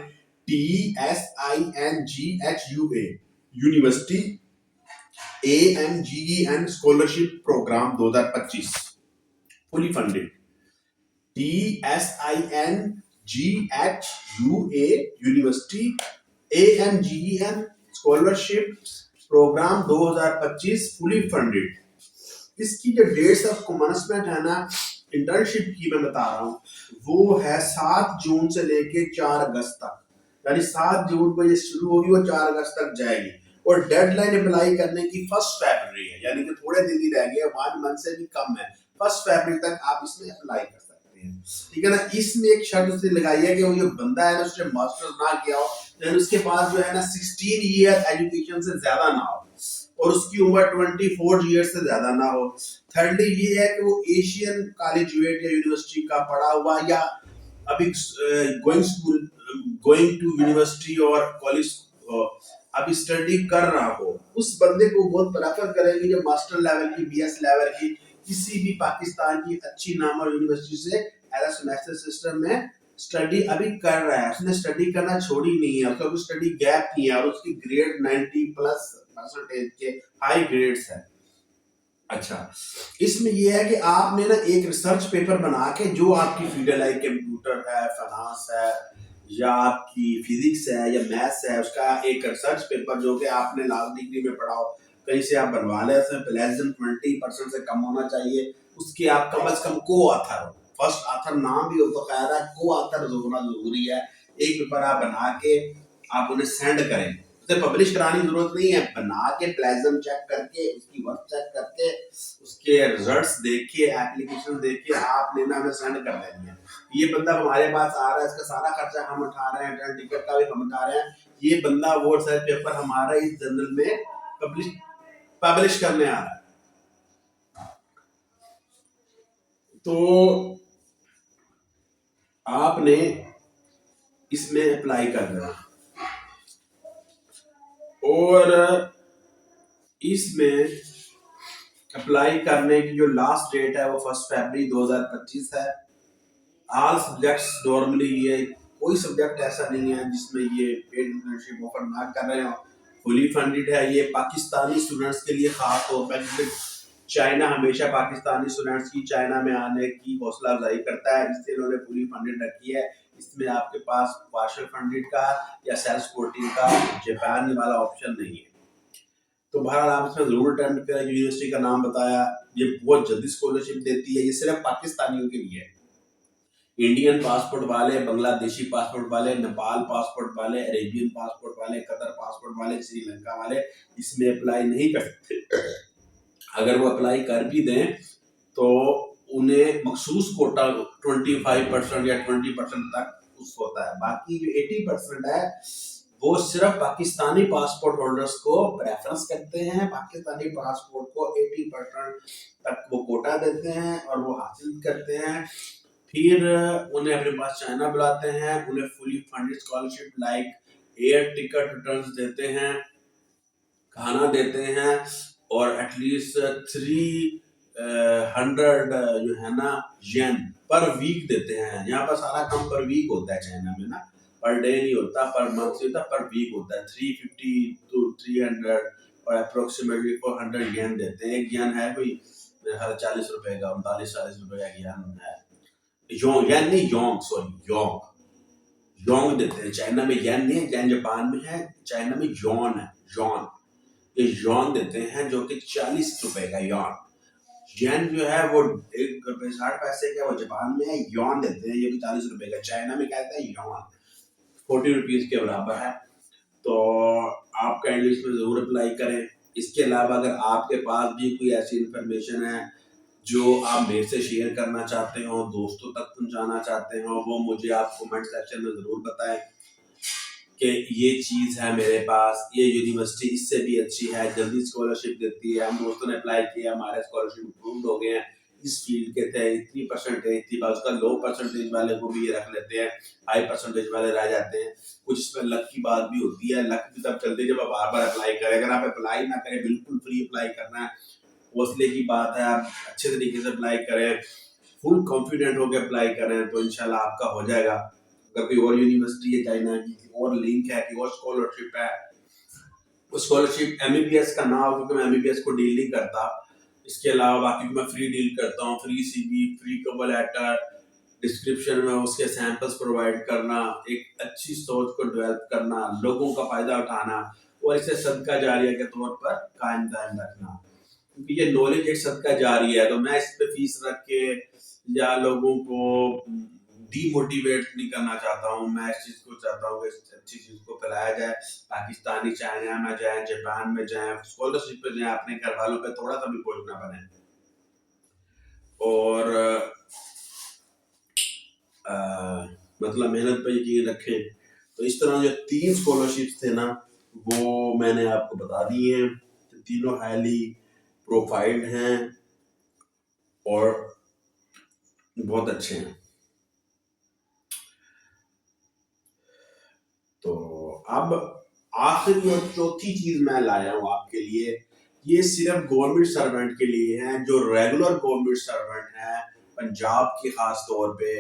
[SPEAKER 1] TSINGHUA university, AMGEN scholarship program 2025 fully funded. TSINGHUA university, AMGEN scholarship program 2025 fully funded. इसकी जो डेट्स ऑफ कमेंसमेंट है ना इंटर्नशिप की, मैं बता रहा हूँ, वो है 7 जून से लेके 4 अगस्त तक। यानी 7 जून को ये शुरू होगी, वो 4 अगस्त तक जाएगी। और डेडलाइन अप्लाई करने की 1 फरवरी है, यानी कि थोड़े दिन ही रह गए, 1 मंथ से भी कम है। 1 फरवरी तक आप इसमें अप्लाई कर सकते हैं, ठीक है ना। इसमें एक शर्त उसने लगाई है कि वो जो बंदा है ना उसने मास्टर्स ना किया हो, तो उसके पास जो है ना 16 ईयर एजुकेशन से ज्यादा ना हो और उसकी उम्र 24 ईयर से ज्यादा ना हो। थर्डली ये है कि वो एशियन कॉलेज या यूनिवर्सिटी का पढ़ा हुआ या अभी गोइंग टू यूनिवर्सिटी और कॉलेज अभी स्टडी कर रहा हो, उस बंदे को बहुत प्रेफर करेंगे जो मास्टर लेवल की, BS लेवल की किसी भी पाकिस्तान की अच्छी नामवर यूनिवर्सिटी से एज सेमेस्टर सिस्टम में स्टडी अभी कर रहा है। उसने स्टडी करना छोड़ी नहीं है, उसका कोई स्टडी गैप नहीं है और उसकी ग्रेड 90+% के हाई ग्रेड्स है। अच्छा, इसमें ये है कि आपने ना एक रिसर्च पेपर बना के, जो आपकी फील्ड है, लाइक कंप्यूटर है, फाइनेंस है या आपकी फिजिक्स है या मैथ्स है, उसका एक रिसर्च पेपर जो कि आपने लास्ट डिग्री में पढ़ा हो, कहीं से आप बनवा लें, उसमें लेस देन 20% से कम होना चाहिए। उसके आप कम से कम को ऑथर हो, फर्स्ट ऑथर नाम भी हो तो खैर है, को ऑथर होना जरूरी है। एक पेपर आप बना के आप उन्हें सेंड करें, उसे पब्लिश कराने की जरूरत नहीं है, बना के प्लेजम चेक करके, उसकी वर्क चेक करके, उसके रिजल्ट्स देख के, एप्लीकेशन देख के आपने ना हमें सेंड कर देनी है। ये बंदा हमारे पास आ रहा है, इसका सारा खर्चा हम उठा रहे हैं, ट्रेन टिकट का भी हम उठा रहे हैं। ये बंदा वो रिसर्च पेपर हमारा इस जर्नल में पब्लिश करने आ रहा है। तो आपने इसमें अप्लाई कर देना और इसमें अप्लाई करने की जो लास्ट डेट है वो 1 फरवरी 2025 है। ऑल सब्जेक्ट्स नॉर्मली, ये कोई सब्जेक्ट ऐसा नहीं है जिसमें ये पेड इंटर्नशिप ऑफर ना कर रहे हो, फुली फंडेड है। ये पाकिस्तानी स्टूडेंट्स के लिए खास तौर पर, चाइना हमेशा पाकिस्तानी स्टूडेंट्स की चाइना में आने की हौसला अफजाई करता है, इसलिए उन्होंने फुली फंडेड रखी है। इसमें आपके पास पार्शियल फंडेड का या सेल्फ सपोर्टिंग का जापान वाला ऑप्शन नहीं है। तो बहरहाल आप इसमें जरूर अटेम्प्ट करें। यूनिवर्सिटी का नाम बताया, ये बहुत जल्दी स्कॉलरशिप देती है। ये सिर्फ पाकिस्तानियों के लिए है। इंडियन पासपोर्ट वाले, बांग्लादेशी पासपोर्ट वाले, नेपाल पासपोर्ट वाले, अरेबियन पासपोर्ट वाले, कतर पासपोर्ट वाले, श्रीलंका वाले इसमें अप्लाई नहीं कर सकते। अगर वो अप्लाई कर भी दें तो उन्हें मखसूस कोटा 25% या 20% तक उस होता है। बाकी जो 80% है वो सिर्फ पाकिस्तानी पासपोर्ट होल्डर्स को प्रेफरेंस करते हैं। पाकिस्तानी पासपोर्ट को 80% तक वो कोटा देते हैं और वो हासिल करते हैं। फिर उन्हें अपने पास चाइना बुलाते हैं, उन्हें fully funded scholarship like air ticket returns देते हैं, खाना देते हैं और एटलीस्ट 300 जो है ना येन पर वीक देते हैं। यहाँ पर सारा काम पर वीक होता है चाइना में ना, पर डे नहीं होता, पर मंथ नहीं होता, पर वीक होता है। 350 to 300 और अप्रोक्सीमेटली 400 येन देते हैं। एक येन है कोई मेरे ख्याल 40 रुपए का, 39-40 रुपए का येन है। योंग, येन नहीं, योंग, सॉरी, योंग, योंग देते हैं। चाइना में येन नहीं है, येन जापान में है, चाइना में योन है, योन। ये योन देते हैं जो कि 40 रुपए का योन। येन जो है वो 1 रुपये 60 पैसे का, वो जापान में है यॉन देते हैं, ये भी 40 रुपए का, चाइना में कहते हैं यॉन, 40 रुपीज के बराबर है। तो आपका इंग्लिश में जरूर अप्लाई करें। इसके अलावा अगर आपके पास भी कोई ऐसी इंफॉर्मेशन है जो आप मेरे से शेयर करना चाहते हो, दोस्तों तक पहुंचाना चाहते हो, वो मुझे आप कमेंट सेक्शन में जरूर बताएं कि ये चीज़ है मेरे पास, ये यूनिवर्सिटी इससे भी अच्छी है, जल्दी स्कॉलरशिप देती है, हम दोस्तों ने अप्लाई किया, हमारे स्कॉलरशिप अप्रूव्ड हो गए हैं, इस फील्ड के थे, इतनी परसेंटेज थी, बस उसका लो परसेंटेज वाले को भी ये रख लेते हैं, हाई परसेंटेज वाले रह जाते हैं। कुछ इसमें लक की बात भी होती है, लक भी तब चलती है जब आप बार बार अप्लाई करें। अगर आप अप्लाई ना करें, बिल्कुल फ्री अप्लाई करना है, हौसले की बात है, आप अच्छे तरीके से अप्लाई करें, फुल कॉन्फिडेंट होकर अप्लाई करें तो इंशाल्लाह आपका हो जाएगा। अगर कोई और यूनिवर्सिटी है चाइना की, और लिंक है कि और स्कॉलरशिप है, उस स्कॉलरशिप एमबीबीएस का ना हो, क्योंकि मैं एमबीबीएस को डील नहीं करता। इसके अलावा बाकी मैं फ्री डील करता हूँ, free CV, free cover letter, description में उसके सैंपल्स प्रोवाइड करना, एक अच्छी सोच को डेवलप करना, लोगों का फायदा उठाना और इसे सदका जारिया के तौर पर कायम दायम रखना, क्योंकि ये नॉलेज एक सदका जारी है। तो मैं इस पे फीस रख के या लोगों को डीमोटिवेट नहीं करना चाहता हूँ। मैं इस चीज को चाहता हूँ कि इस अच्छी चीज को फैलाया जाए, पाकिस्तानी चाइना में जाए, जापान में जाए, स्कॉलरशिप पे जाए, अपने घर वालों पे थोड़ा सा भी बोझ ना बने। और मतलब मेहनत पे यकीन रखें। तो इस तरह जो 3 स्कॉलरशिप्स थे ना, वो मैंने आपको बता दिए हैं। तीनों हाईली प्रोफाइल्ड हैं और बहुत अच्छे हैं। तो अब आखिरी और चौथी चीज मैं लाया हूं आपके लिए, ये सिर्फ गवर्नमेंट सर्वेंट के लिए है, जो रेगुलर गवर्नमेंट सर्वेंट है पंजाब के खास तौर पे,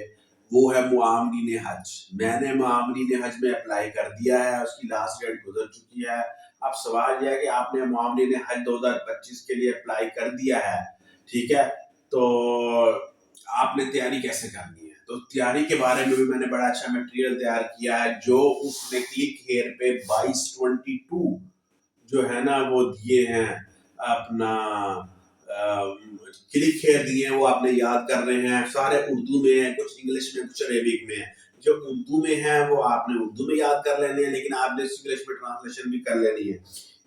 [SPEAKER 1] वो है मुआमरीन हज। मैंने मुआमरीन हज में अप्लाई कर दिया है, उसकी लास्ट डेट गुजर चुकी है। अब सवाल यह है कि आपने मुआमरीन हज 2025 के लिए अप्लाई कर दिया है, ठीक है, तो आपने तैयारी कैसे करनी है? तो तैयारी के बारे में भी मैंने बड़ा अच्छा मटेरियल तैयार किया है, जो उसने क्लिक हेयर पे 2222 जो है ना वो दिए हैं अपना, क्लिक हेयर दिए हैं, वो आपने याद कर रहे हैं। सारे उर्दू में है, कुछ इंग्लिश में, कुछ अरेबिक में है। जो उर्दू में है वो आपने उर्दू में याद कर लेने हैं, लेकिन आपने इंग्लिश में ट्रांसलेशन भी कर लेनी है,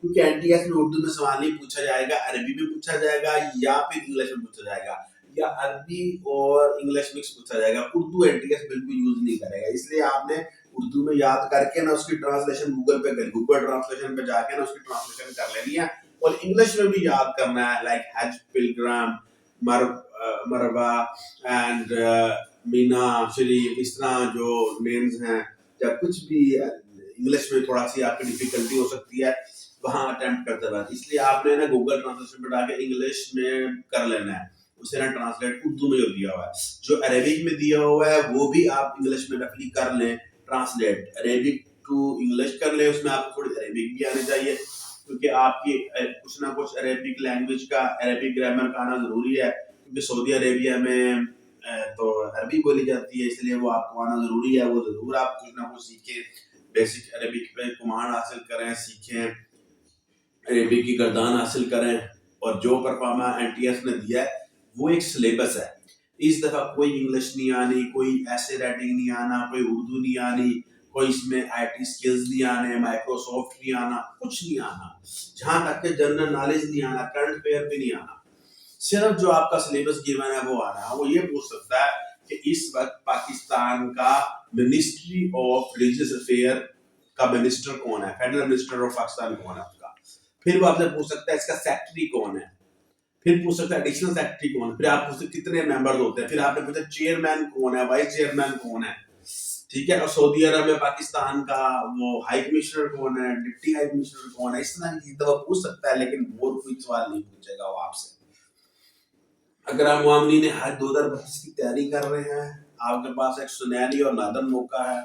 [SPEAKER 1] क्योंकि एनटीएस में उर्दू में सवाल नहीं पूछा जाएगा, अरबी में पूछा जाएगा या फिर इंग्लिश में पूछा जाएगा, या अरबी और इंग्लिश मिक्स पूछा जाएगा। उर्दू एनटीएस बिल्कुल यूज नहीं करेगा, इसलिए आपने उर्दू में याद करके ना उसकी ट्रांसलेशन गूगल ट्रांसलेशन पे जाके ना उसकी ट्रांसलेशन कर लेनी है, और इंग्लिश में भी याद करना है, लाइक हज, पिलग्राम, मरवा एंड मीना शरीफ, इस तरह जो नेम्स हैं, या कुछ भी इंग्लिश में थोड़ा सी आपकी डिफिकल्टी हो सकती है, वहां अटेम्प्ट करते रहना। इसलिए आपने ना गूगल ट्रांसलेशन पे डाल के इंग्लिश में कर लेना है, उसे ना ट्रांसलेट उर्दू में जो दिया हुआ है, जो अरेबिक में दिया हुआ है वो भी आप इंग्लिश में रफली कर लें, ट्रांसलेट अरेबिक टू इंग्लिश कर लें, उसमें आपको थोड़ी अरेबिक भी आनी चाहिए, क्योंकि आपकी कुछ ना कुछ अरेबिक लैंग्वेज का, अरेबिक ग्रामर का आना जरूरी है, क्योंकि सऊदी अरेबिया में तो अरबी बोली जाती है, इसलिए वो आपको आना जरूरी है। वो जरूर आप कुछ ना कुछ सीखें, बेसिक अरेबिक पे कमांड हासिल करें, सीखें, अरेबिक की गर्दान हासिल करें, और जो परफॉर्मा एनटीएस ने दिया है वो एक सिलेबस है। इस दफा कोई इंग्लिश नहीं आनी, कोई ऐसे राइटिंग नहीं आना, कोई उर्दू नहीं आनी, कोई इसमें आईटी स्किल्स नहीं आने, माइक्रोसॉफ्ट नहीं आना, कुछ नहीं आना, जहां तक के जनरल नॉलेज नहीं आना, करंट अफेयर भी नहीं आना। सिर्फ जो आपका सिलेबस गिवन है वो आना है। वो ये पूछ सकता है कि इस वक्त पाकिस्तान का मिनिस्ट्री ऑफ रिलीजियस अफेयर का मिनिस्टर कौन है, फेडरल मिनिस्टर ऑफ पाकिस्तान कौन है उसका। फिर वो आपसे पूछ सकता है इसका सेक्रेटरी कौन है, फिर पूछ सकता है एडिशनल सेक्रेटरी कौन है, फिर आप पूछ सकते कितने मेंबर्स होते हैं, फिर आपने पूछा चेयरमैन कौन है, वाइस चेयरमैन कौन है, ठीक है, और सऊदी अरब में पाकिस्तान का वो हाई कमिश्नर कौन है, डिप्टी हाई कमिश्नर कौन है, इस तरह की तो वो पूछ सकता है, लेकिन और कोई सवाल नहीं पूछेगा वो आपसे। अगर आप मुआमरीन हज 2025 की तैयारी कर रहे हैं, आपके पास एक सुनहरी और नादन मौका है,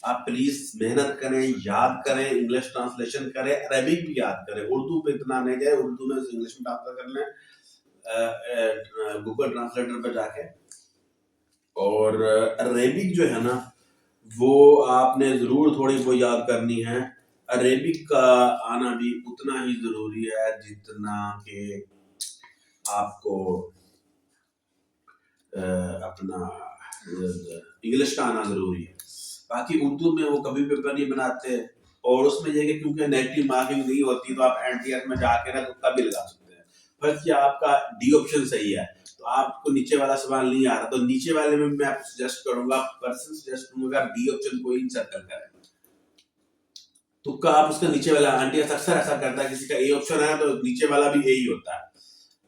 [SPEAKER 1] आप प्लीज मेहनत करें, याद करें, इंग्लिश ट्रांसलेशन करें, अरबिक भी याद करें, उर्दू पे इतना नहीं जाए, उर्दू में इंग्लिश में ट्रांसलेट कर लें गूगल ट्रांसलेटर पे जाके। और अरेबिक जो है ना वो आपने जरूर थोड़ी बहुत याद करनी है। अरेबिक का आना भी उतना ही जरूरी है जितना कि आपको अपना इंग्लिश का आना जरूरी है। बाकी उर्दू में वो कभी पेपर नहीं बनाते, और उसमें ये कि क्योंकि नेगेटिव मार्किंग नहीं होती तो आप एनटीआर में जाके ना तुक्का भी लगा सकते हैं। फर्स्ट कि आपका डी ऑप्शन सही है तो आपको नीचे वाला सवाल नहीं आ रहा, तो नीचे वाले में मैं आपको सजेस्ट करूंगा, पर्सन सजेस्ट करूंगा आप डी ऑप्शन को ही सर्कल करें। तुक्का आप उसका नीचे वाला, एनटीआर अक्सर ऐसा करता है, किसी का ए ऑप्शन है तो नीचे वाला भी ए ही होता है,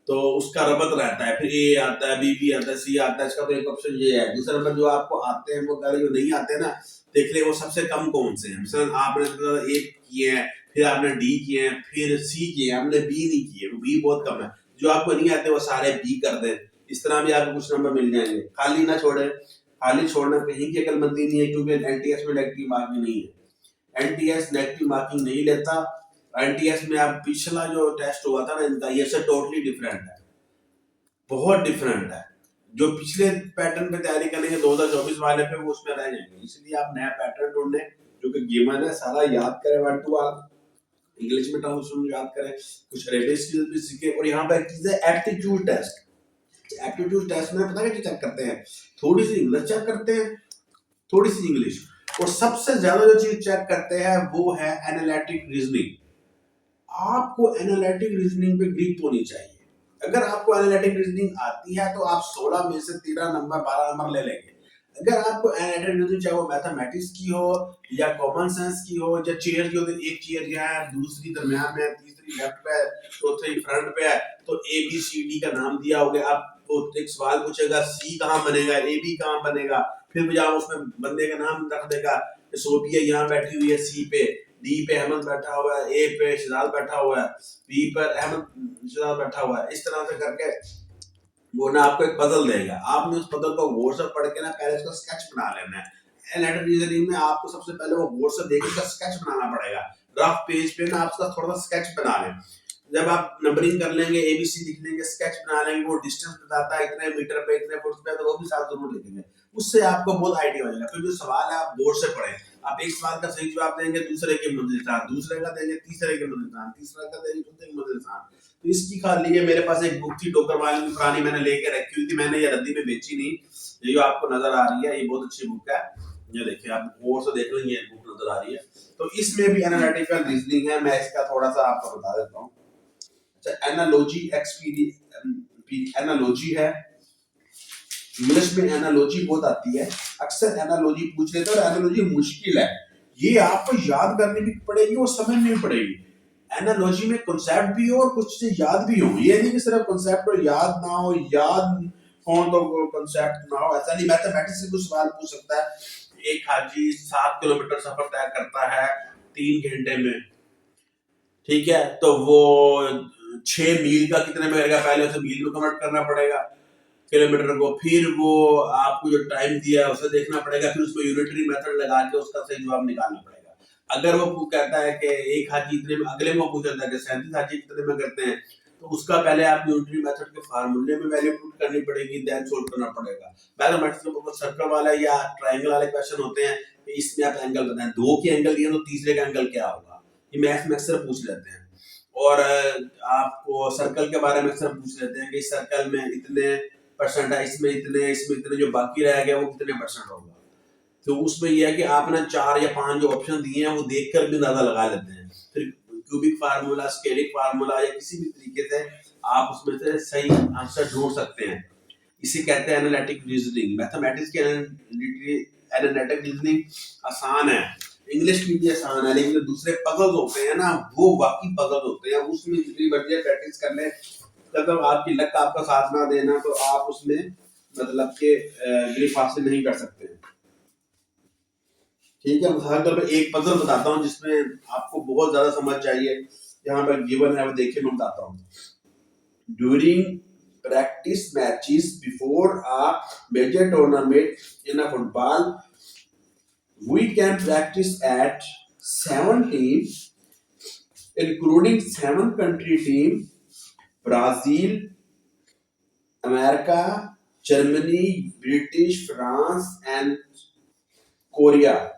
[SPEAKER 1] तो उसका रबत रहता है, फिर ए आता है, बी भी आता है, सी आता है, इसका तो एक ऑप्शन ये है। दूसरा नंबर जो आपको आते हैं वो पहले जो नहीं आते ना, देख ले वो सबसे कम कौन से हैं। मिसाल आपने ए किए हैं, फिर आपने डी किए हैं, फिर सी किए हैं, आपने बी नहीं किए, वो बी बहुत कम है। जो आपको नहीं आते वो सारे बी कर दें, इस तरह भी आपको कुछ नंबर मिल जाएंगे। खाली ना छोड़े, खाली छोड़ना कहीं की अकलमंदी नहीं है, क्योंकि एनटीएस में नेगेटिव मार्किंग नहीं है। एनटीएस नेगेटिव मार्किंग नहीं लेता। एनटीएस में आप पिछला जो टेस्ट हुआ था ना इनका, ये से टोटली डिफरेंट है, बहुत डिफरेंट है। जो पिछले पैटर्न पे तैयारी करेंगे 2024 वाले पे, वो उसमें रह जाएंगे। इसलिए आप नया पैटर्न ढूंढने जो कि गिवन है, सारा याद करें, 1 to all इंग्लिश में ट्रांसलेशन याद करें, कुछ रेडियो स्किल्स भी सीखें। और यहाँ पर एक चीज है एप्टीट्यूड टेस्ट। एप्टीट्यूड टेस्ट में पता है क्या चेक करते हैं, थोड़ी सी इंग्लिश चेक करते हैं, थोड़ी सी इंग्लिश, और सबसे ज्यादा जो चीज चेक करते हैं वो है एनालिटिक रीजनिंग। आपको एनालिटिक रीजनिंग पे ग्रिप होनी चाहिए। अगर आपको एनालिटिक रीजनिंग आती है तो आप 16 में से 13 नंबर 12 नंबर ले लेंगे। अगर आपको एनालिटिक रीजनिंग, चाहे वो मैथमेटिक्स की हो या कॉमन सेंस की हो या चेयर की हो, तो एक चेयर यहाँ है, दूसरी दरमियान में है, तीसरी लेफ्ट पे है, चौथी फ्रंट पे है, तो ए बी सी डी का नाम दिया होगा। आपको एक सवाल पूछेगा सी कहाँ बनेगा, ए बी कहाँ बनेगा, फिर जहाँ उसमें बंदे का नाम रख देगा, सोफिया यहाँ बैठी हुई है सी पे, डी पे अहमद बैठा हुआ है, ए पे शिजाल बैठा हुआ है, बी पर अहमद शिजाल बैठा हुआ है। इस तरह से करके वो ना आपको एक पजल देगा, आपने उस पजल को गौर से पढ़ के ना पहले उसका स्केच बना लेना है। एनालिटिक रीजनिंग में आपको सबसे पहले वो गौर से देख के स्केच बनाना पड़ेगा। रफ पेज पे ना आप उसका थोड़ा सा स्केच बना लें। जब आप नंबरिंग कर लेंगे, एबीसी लिख लेंगे, स्केच बना लेंगे, वो डिस्टेंस बताता है इतने मीटर पे, इतने फुट पे, तो वो भी साथ जरूर लिखेंगे। उससे आपको बहुत आइडिया हो जाएगा। फिर जो सवाल है आप गौर से पढ़ें। आप एक सवाल का सही जवाब देंगे, दूसरे के मंजिल स्थान, दूसरे का देंगे, तीसरे के मंजिल स्थान, तीसरा का देंगे, चौथे के मंजिल स्थान। तो इसकी खाली है, मेरे पास एक बुक थी डॉक्टर वाली की पुरानी, मैंने लेके रखी हुई थी, मैंने ये रद्दी में बेची नहीं। ये जो आपको नजर आ रही है ये बहुत अच्छी बुक है, ये देखिए आप और से देख लेंगे, ये बुक नजर आ रही है। तो इसमें भी एनालिटिकल रीजनिंग है, मैं इसका थोड़ा सा आपको बता देता हूँ। अच्छा, एनालॉजी एनालॉजी है, इंग्लिश में एनालॉजी बहुत आती है, अक्सर एनालॉजी पूछ लेते हैं, और एनालॉजी मुश्किल है, ये आपको याद करनी भी पड़ेगी और समझनी भी पड़ेगी। एनालॉजी में कॉन्सेप्ट भी हो और कुछ चीजें याद भी हो, ये नहीं कि सिर्फ कॉन्सेप्ट और याद ना हो, याद कौन तो कॉन्सेप्ट ना हो, ऐसा नहीं। मैथमेटिक्स से कुछ सवाल पूछ सकता है, एक हाजी 7 किलोमीटर सफर तय करता है 3 घंटे में, ठीक है, तो वो 6 मील का कितने में रहेगा, पहले उसे मील में कन्वर्ट करना पड़ेगा किलोमीटर को, फिर वो आपको जो टाइम दिया है उसे देखना पड़ेगा, फिर उसमें यूनिटरी मेथड लगा के उसका सही जवाब निकालना पड़ेगा। अगर वो कहता है कि एक हाजी इतने में, अगले में वो पूछता है कि 37 हाजी कितने में करते हैं, तो उसका पहले आप यूनिटरी मेथड के फार्मूले में वैल्यू पुट करनी पड़ेगी, देन सोल्व करना पड़ेगा। मैथमेटिक्स में बहुत सर्कल वाला या ट्रायंगल वाले क्वेश्चन होते हैं, इसमें आप एंगल बताएं, 2 के एंगल दिए तो तीसरे का एंगल क्या होगा, ये मैथ में अक्सर पूछ लेते हैं। और आपको सर्कल के बारे में अक्सर पूछ लेते हैं कि इस सर्कल में इतने परसेंट है, इसमें इतने जो बाकी रह गया वो कितने परसेंट होगा। तो उसमें यह है कि आपने 4 या 5 जो ऑप्शन दिए हैं वो देखकर भी अंदाजा लगा लेते हैं। फिर क्यूबिक फार्मूला, स्केलिक फार्मूला या किसी भी तरीके से आप उसमें से सही आंसर ढूंढ सकते हैं। इसे कहते हैं एनालिटिक रीजनिंग। मैथमेटिक्स की एनालिटिक रीजनिंग आसान है, इंग्लिश की भी आसान है, लेकिन जो दूसरे पजल होते हैं ना वो बाकी पजल होते हैं, उसमें जितनी बढ़िया प्रैक्टिस कर ले, मतलब आपकी लक आपका साथ ना देना तो आप उसमें मतलब के ग्रिप हासिल नहीं कर सकते। ठीक है, मिसाल के तौर पर एक पजल बताता हूँ जिसमें आपको बहुत ज्यादा समझ चाहिए, यहाँ पर गिवन है वो देखिए, मैं बताता हूँ। During practice matches before a major tournament in a football, we can practice at 7 teams, including 7 country team: Brazil, America, Germany, British, France, and Korea.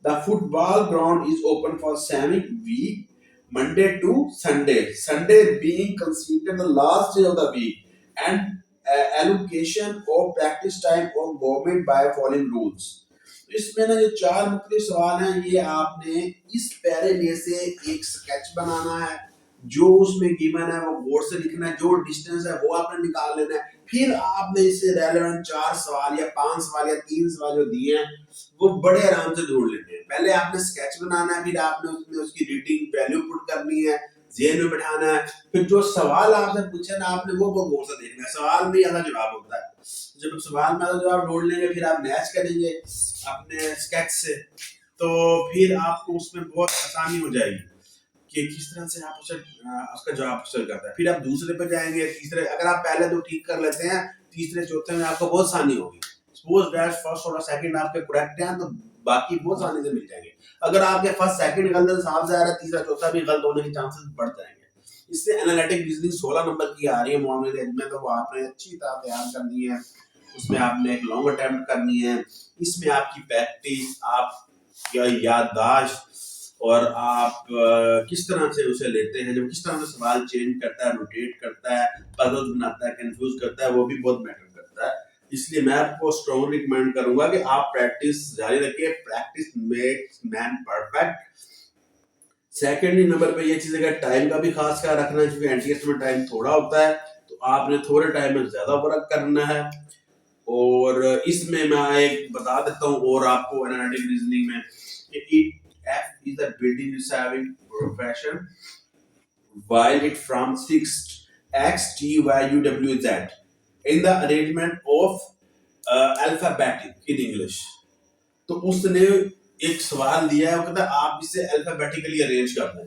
[SPEAKER 1] The football ground is open for 7 weeks. Monday to Sunday, Sunday being considered the last day of the week, and allocation of practice time of government by following rules. तो इसमें ना जो चार मुख्तलिफ सवाल हैं, ये आपने इस पैरे में से एक स्केच बनाना है, जो उसमें गिवन है वो बोर्ड से लिखना है, जो डिस्टेंस है वो आपने निकाल लेना है। फिर आपने इससे रेलेवेंट 4 सवाल या 5 सवाल या 3 सवाल जो दिए हैं वो बड़े आराम से ढूंढ लेने हैं। पहले आपने स्केच बनाना है, फिर आपने उसमें उसकी रीडिंग वैल्यू पुट करनी है, जेन में बैठाना है, फिर जो सवाल आपसे पूछे ना आपने वो बहुत गौर से देखना है। सवाल में आधा जवाब होता है, जब सवाल में आधा जवाब ढूंढ लेंगे फिर आप मैच करेंगे अपने स्केच से, तो फिर आपको उसमें बहुत आसानी हो जाएगी कि किस तरह से आप उसका जवाब हासिल करता है। फिर आप दूसरे पे जाएंगे, तीसरे, अगर आप पहले दो ठीक कर लेते हैं, तीसरे चौथे में आपको बहुत आसानी होगी। सपोज दैट फर्स्ट और सेकंड आपके करेक्ट हैं तो बाकी बहुत आसानी से मिल जाएंगे। अगर आपके फर्स्ट सेकंड गलत साफ जा रहा है, तीसरा चौथा भी गलत होने के चांसेस बढ़ जाएंगे। इससे एनालिटिक रीजनिंग 16 नंबर की आ रही है मामले में, तो वो आपने अच्छी तरह तैयार करनी है। उसमें आपने एक लॉन्ग अटेम्प्ट करनी है, इसमें आपकी प्रैक्टिस, आप याददाश्त और आप किस तरह से उसे लेते हैं, जब किस तरह से सवाल चेंज करता है, रोटेट करता है, पजल बनाता है, कंफ्यूज करता है, वो भी बहुत मैटर करता है। इसलिए मैं आपको स्ट्रॉन्गली रिकमेंड करूंगा कि आप प्रैक्टिस जारी रखिए। Practice makes man perfect. Secondly number पे ये चीज है, टाइम का भी खास ख्याल रखना है, क्योंकि एनटीएस में टाइम थोड़ा होता है, तो आपने थोड़े टाइम में ज्यादा वर्क करना है। और इसमें मैं एक बता देता हूँ और आपको एनालिटिक रीजनिंग में कि F is the building reserving profession, while it from fixed X, T, Y, U, W, Z in the arrangement of alphabetic in English। तो उसने एक सवाल दिया है, वो कहता है आप इसे अल्फाबेटिकली अरेंज कर दें।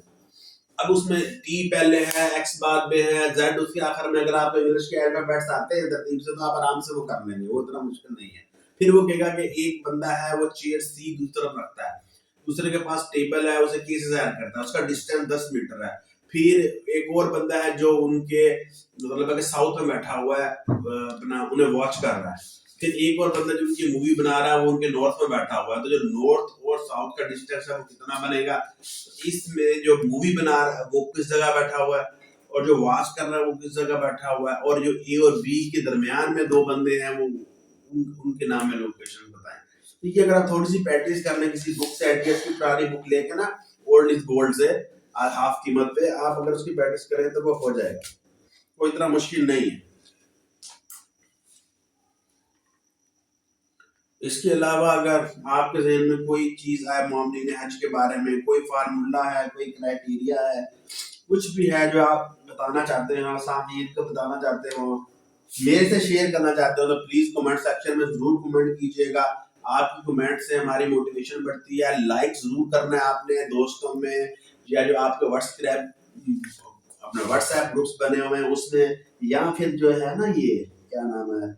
[SPEAKER 1] अब उसमें टी पहले है, एक्स बाद में है, जेड उसके आखिर में। अगर आपको इंग्लिश के अल्फाबेट्स आते हैं तरतीब से तो आप आराम से वो कर लेंगे, वो इतना मुश्किल नहीं है। फिर वो कहेगा कि एक बंदा है वो चेयर सी दूसरी तरफ रखता है, दूसरे के पास टेबल है, उसे केस डिजाइन करता है, उसका डिस्टेंस 10 मीटर है। फिर एक और बंदा है जो उनके मतलब कि साउथ में बैठा हुआ है, अपना उन्हें वॉच कर रहा है। फिर एक और बंदा जो उनकी मूवी बना रहा है वो उनके नॉर्थ में बैठा हुआ है, तो जो नॉर्थ और साउथ का डिस्टेंस है वो कितना बनेगा। इसमें जो मूवी बना रहा है वो किस जगह बैठा हुआ है, और जो वॉच कर रहा है वो किस जगह बैठा हुआ है, और जो ए और बी के दरमियान में दो बंदे हैं वो उनके नाम में लोकेशन बताएं। ठीक है, अगर आप थोड़ी सी प्रैक्टिस कर लें किसी बुक से, एडीएस की पुरानी बुक लेके ना, ओल्ड इज गोल्ड से हाफ कीमत पे, आप अगर उसकी प्रैक्टिस करें तो वो हो जाएगा, वो इतना मुश्किल नहीं है। इसके अलावा अगर आपके जहन में कोई चीज आए मामले हज के बारे में, कोई फार्मूला है, कोई क्राइटेरिया है, कुछ भी है जो आप बताना चाहते हैं, सामने को बताना चाहते हो, मेरे से शेयर करना चाहते हो, तो प्लीज कमेंट सेक्शन में जरूर कमेंट कीजिएगा। आपकी कमेंट से हमारी मोटिवेशन बढ़ती है। लाइक जरूर करना है आपने दोस्तों में, या जो आपके व्हाट्सएप ग्रुप्स बने हुए हैं उसमें, या फिर जो है ना ये क्या नाम है,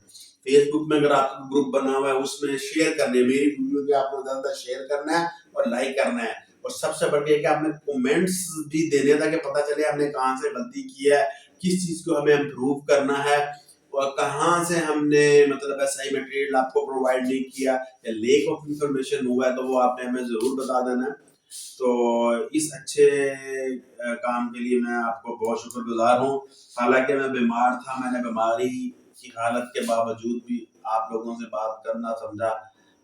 [SPEAKER 1] फेसबुक में अगर आपका ग्रुप बना हुआ है उसमें शेयर करनी है मेरी वीडियो भी, आपको ज्यादा शेयर करना है और लाइक करना है। और सबसे बढ़ के आपने कमेंट्स भी देने ताकि पता चले हमने कहाँ से गलती की है, किस चीज को हमें इम्प्रूव करना है, और कहाँ से हमने मतलब सही मटेरियल आपको प्रोवाइड नहीं किया या लेक ऑफ इंफॉर्मेशन हुआ है, तो वो आपने हमें जरूर बता देना है। तो इस अच्छे काम के लिए मैं आपको बहुत शुक्रगुजार हूँ। हालांकि मैं बीमार था, मैंने बीमारी की हालत के बावजूद भी आप लोगों से बात करना समझा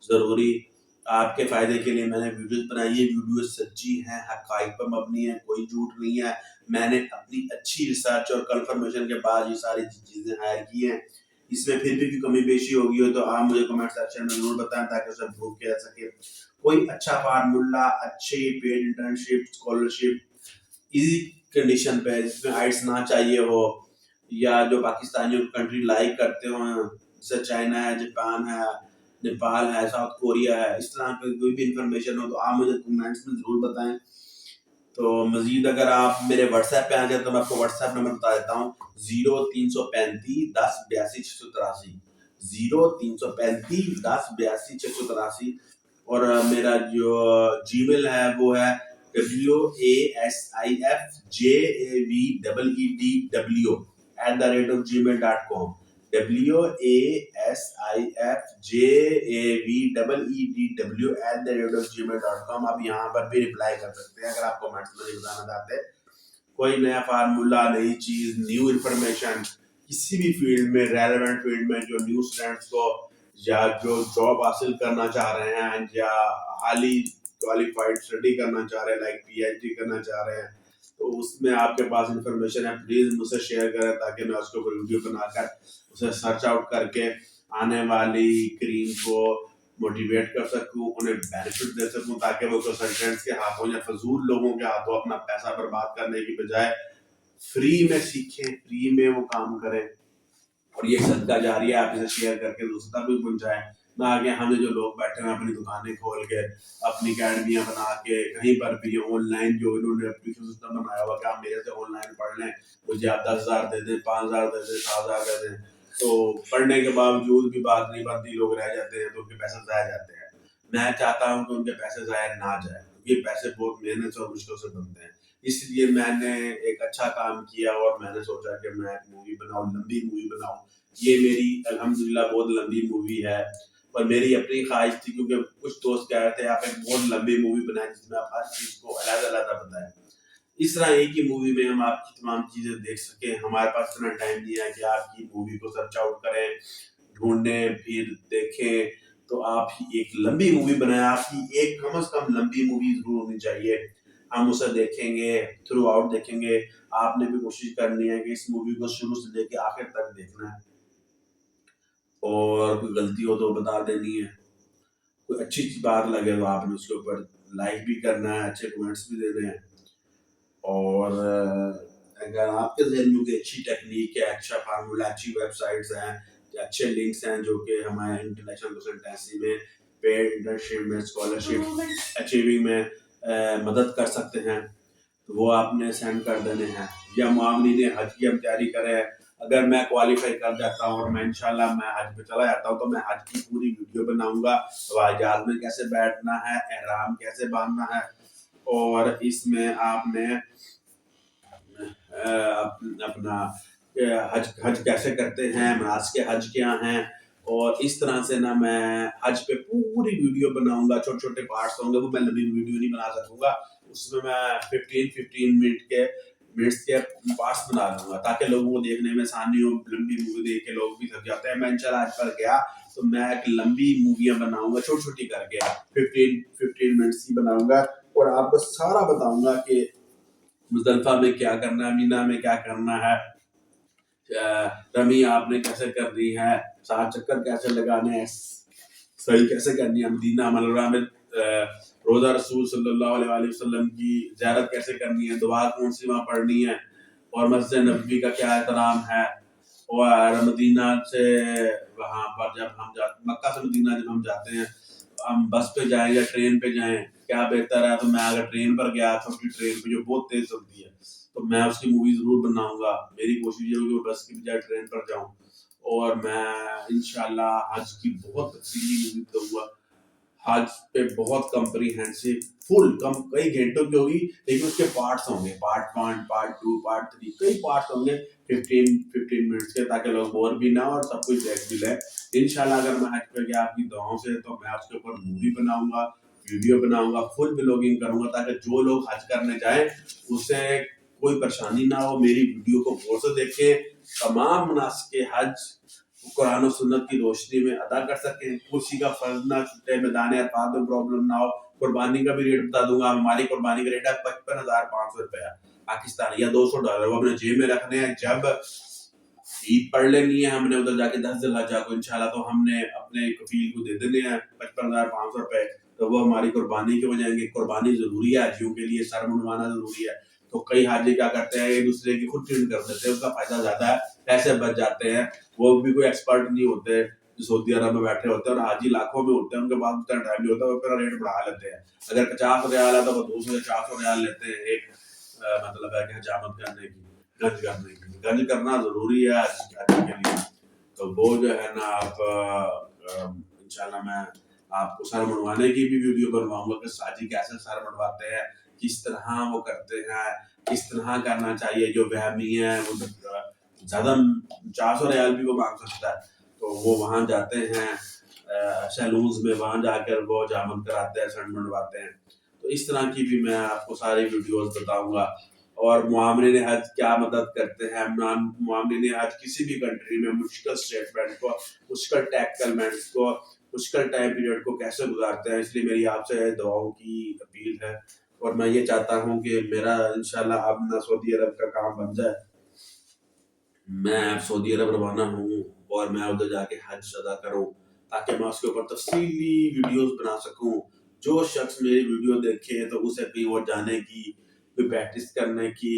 [SPEAKER 1] जरूरी। आपके फायदे के लिए मैंने वीडियोस बनाई है, वीडियो सच्ची है, हकाइक पर मबनी है, कोई झूठ नहीं है। मैंने अपनी अच्छी रिसर्च और कंफर्मेशन के बाद ये सारी चीजें हायर की हैं। इसमें फिर भी कमी पेशी होगी हो तो आप मुझे कमेंट सेक्शन में जरूर बताएं ताकि उसे इम्प्रूव किया जा सके। कोई अच्छा फार्मूला, अच्छी paid internship, scholarship easy condition पे जिसमें आइट्स ना चाहिए हो, या जो पाकिस्तानी कंट्री लाइक करते हो, जैसे चाइना है, जापान है, नेपाल है, साउथ कोरिया है, इस तरह की कोई भी इंफॉर्मेशन हो तो आप मुझे कमेंट्स में जरूर बताएं। तो मजीद अगर आप मेरे व्हाट्सएप पे आ जाए तो मैं आपको व्हाट्सएप नंबर बता देता हूँ, 0335 10 82 683, 0335 10 82 683। और मेरा जो जीमेल है वो है wasifjavedw@gmail.com, wasifjavedw@gmail.com। आप यहाँ पर भी रिप्लाई कर सकते हैं अगर आप कमेंट्स में नहीं बताना चाहते। कोई नया फार्मूला, नई चीज, न्यू इंफॉर्मेशन, किसी भी फील्ड में, रेलेवेंट फील्ड में जो न्यू स्टूडेंट्स को या जो जॉब हासिल करना चाह रहे हैं या हाली क्वालिफाइड स्टडी करना चाह रहे हैं, लाइक पीएचडी करना चाह रहे हैं, तो उसमें आपके पास इंफॉर्मेशन है, प्लीज मुझसे शेयर करें ताकि मैं उसके ऊपर वीडियो बनाकर उसे सर्च आउट करके आने वाली क्रीम को मोटिवेट कर सकूं, उन्हें बेनिफिट दे सकूं, ताकि वो कंसल्टेंट्स के हाथों या फजूल लोगों के हाथों अपना पैसा बर्बाद करने की बजाय फ्री में सीखें, फ्री में वो काम करें। और ये सदका जारिया आप इसे शेयर करके दूसरा भी पहुंचाएं, ना आगे हमें जो लोग बैठे हैं अपनी दुकानें खोल के, अपनी अकेडमियां बना के, कहीं पर भी ऑनलाइन जो इन्होंने एप्लीकेशन सिस्टम बनाया हुआ कि आप मेरे से ऑनलाइन पढ़ लें, मुझे आप 10,000 दे दें, 5,000 दे दें, 7,000 दे दें, तो पढ़ने के बावजूद भी बात नहीं बनती, लोग रह जाते हैं तो उनके पैसे जाया जाते हैं। मैं चाहता हूँ कि उनके पैसे जाया ना जाए, क्योंकि पैसे बहुत मेहनत से और मुश्किल से बनते हैं। इसलिए मैंने एक अच्छा काम किया और मैंने सोचा कि मैं एक मूवी बनाऊं, लंबी मूवी बनाऊं। ये मेरी अल्हम्दुलिल्लाह बहुत लंबी मूवी है, पर मेरी अपनी ख्वाहिश थी, क्योंकि कुछ दोस्त कह रहे थे आप एक बहुत लंबी मूवी बनाएं जिसमें आप हर चीज को अलग-अलग बताएं। इस तरह एक ही मूवी में हम आपकी तमाम चीजें देख सकें। हमारे पास इतना टाइम नहीं है कि आपकी मूवी को सर्च आउट करें, ढूंढें, फिर देखें, तो आप ही एक लंबी मूवी बनाएं। आपकी एक कम से कम लंबी मूवी जरूर होनी चाहिए। हम उसे देखेंगे, थ्रू आउट देखेंगे। आपने भी कोशिश करनी है कि इस मूवी को शुरू से लेके आखिर तक देखना है, और कोई गलती हो तो बता देनी है। कोई अच्छी बात लगे तो आपने उसके ऊपर लाइक भी करना है, अच्छे कमेंट्स भी देने हैं। और अगर आपके जहन में कोई अच्छी टेक्निक है, अच्छा फार्मूला, अच्छी वेबसाइट्स हैं, अच्छे लिंक्स हैं जो कि हमारे इंटरनेशनल कंसल्टेंसी में, पेड इंटर्नशिप में, स्कॉलरशिप अचीविंग में मदद कर सकते हैं, तो वो आपने सेंड कर देने हैं। या मामली ने हज की हम तैयारी करें, अगर मैं क्वालिफाई कर जाता हूँ और मैं इंशाल्लाह मैं हज पे चला जाता हूँ, तो मैं हज की पूरी वीडियो बनाऊंगा, हवाई जहाज में कैसे बैठना है, एहराम कैसे बांधना है, और इसमें आपने अपना हज हज कैसे करते हैं, मनासिक हज क्या हैं, और इस तरह से ना मैं हज पे पूरी वीडियो बनाऊंगा। छोटे छोटे पार्ट्स होंगे, वो मैं लंबी वीडियो नहीं बना सकूंगा, उसमें मैं 15 मिनट्स के पार्ट्स बना लूंगा ताकि लोगों को देखने में आसानी हो। लंबी मूवी देख के लोग भी थक जाते हैं। मैं इंशाल्लाह आज पर गया तो मैं एक लंबी मूवियां बनाऊंगा, छोटी छोटी करके 15 मिनट्स की बनाऊंगा, और आपको सारा बताऊंगा कि मुजदलिफा में क्या करना है, मीना में क्या करना है, रमी आपने कैसे करनी है, 7 चक्कर कैसे लगाने हैं, सही कैसे करनी है, मदीना मनवरा में रोजा रसूल सल्लल्लाहु अलैहि वसल्लम की ज़ियारत कैसे करनी है, दुआ कौन सी वहाँ पढ़नी है, और मस्जिद नबवी का क्या एहतराम है, और मदीना से वहाँ पर जब हम जाते, मक्का से मदीना जब हम जाते हैं, हम बस पे जाएं या ट्रेन पे जाएं, क्या बेहतर है। तो मैं अगर ट्रेन पर गया, छोटी ट्रेन पे जो बहुत तेज चलती है, तो मैं उसकी मूवी जरूर बनाऊंगा। मेरी कोशिश ये होगी बस की बजाय ट्रेन पर जाऊं, और मैं इंशाल्लाह हज की बहुत तफसीली मूवी दूंगा। हज पे बहुत कम्प्रीहेंसिव, फुल कम कई घंटों की होगी, लेकिन उसके पार्ट्स होंगे, पार्ट 1, पार्ट 2, पार्ट 3, कई पार्ट्स होंगे 15 मिनट्स के, ताकि लोग बोर भी ना और सब कुछ देख भी ले। इंशाल्लाह अगर मैं हज पे गया आपकी दुआओं से, तो मैं उसके ऊपर मूवी बनाऊंगा, वीडियो बनाऊंगा, फुल ब्लॉगिंग करूंगा, ताकि जो लोग हज करने जाए उसे कोई परेशानी ना हो, मेरी वीडियो को गौर से देखें, तमाम मनासिक हज कुरान और सुन्नत की रोशनी में अदा कर सकें, किसी का फर्ज ना छूटे, मैदान अरफात में प्रॉब्लम ना हो। कुर्बानी का भी रेट बता दूंगा। हमारी कुर्बानी का रेट है 55,500 रुपया पाकिस्तानी, या $200, वो अपने जेब में रखने हैं। जब ईद पढ़ लेनी है हमने उधर जाके 10 जिलहज्जा को इंशाल्लाह, तो हमने अपने कफील को दे देने हैं 55,500 रुपए, तो वो हमारी कुर्बानी के हो जाएंगे। कुर्बानी जरूरी है, हाजियों के लिए सर मुंडवाना जरूरी है। तो कई हाजी क्या करते हैं, एक दूसरे की खुद ट्रेन कर देते हैं, उसका फायदा ज्यादा है, पैसे बच जाते हैं। वो भी कोई एक्सपर्ट नहीं होते जो सऊदी अरब में बैठे होते हैं, और हाजी लाखों में होते हैं, उनके पास उतना टाइम नहीं होता, वो अपना रेट बढ़ा लेते हैं। अगर 50 रियाल है तो वो 200 या 400 रियाल लेते हैं, एक मतलब है कि हजामत करने की, गंज करने की। गंज करना जरूरी है हाजी के लिए। तो वो जो है ना, आप इंशाल्लाह मैं आपको सर मुड़वाने की भी वीडियो बनवाऊंगा कि हाजी कैसे सर मुड़वाते हैं, किस तरह वो करते हैं, किस तरह करना चाहिए। जो वहमी है वो ज्यादा 400 रियाल भी वो मांग सकता है, तो वो वहां जाते हैं सैलून्स में, वहां जाकर वो जामन कराते हैं, सर मुड़वाते हैं। तो इस तरह की भी मैं आपको सारी वीडियोस बताऊंगा। और मुआमरीन हज क्या मदद करते हैं। मुआमरीन हज किसी भी कंट्री में मुश्किल स्टेटमेंट को, मुश्किल टैकलमेंट को, मुश्किल टाइम पीरियड को कैसे गुजारते हैं। इसलिए मेरी आपसे दुआओं की अपील है और मैं ये चाहता हूँ कि मेरा इंशाल्लाह अब ना सऊदी अरब का काम बन जाए, मैं सऊदी अरब रवाना हूँ और मैं उधर जाके हज अदा करूँ ताकि मैं उसके ऊपर तफसीली वीडियोस बना सकूँ। जो शख्स मेरी वीडियो देखे तो उसे कहीं और जाने की, कोई प्रैक्टिस करने की,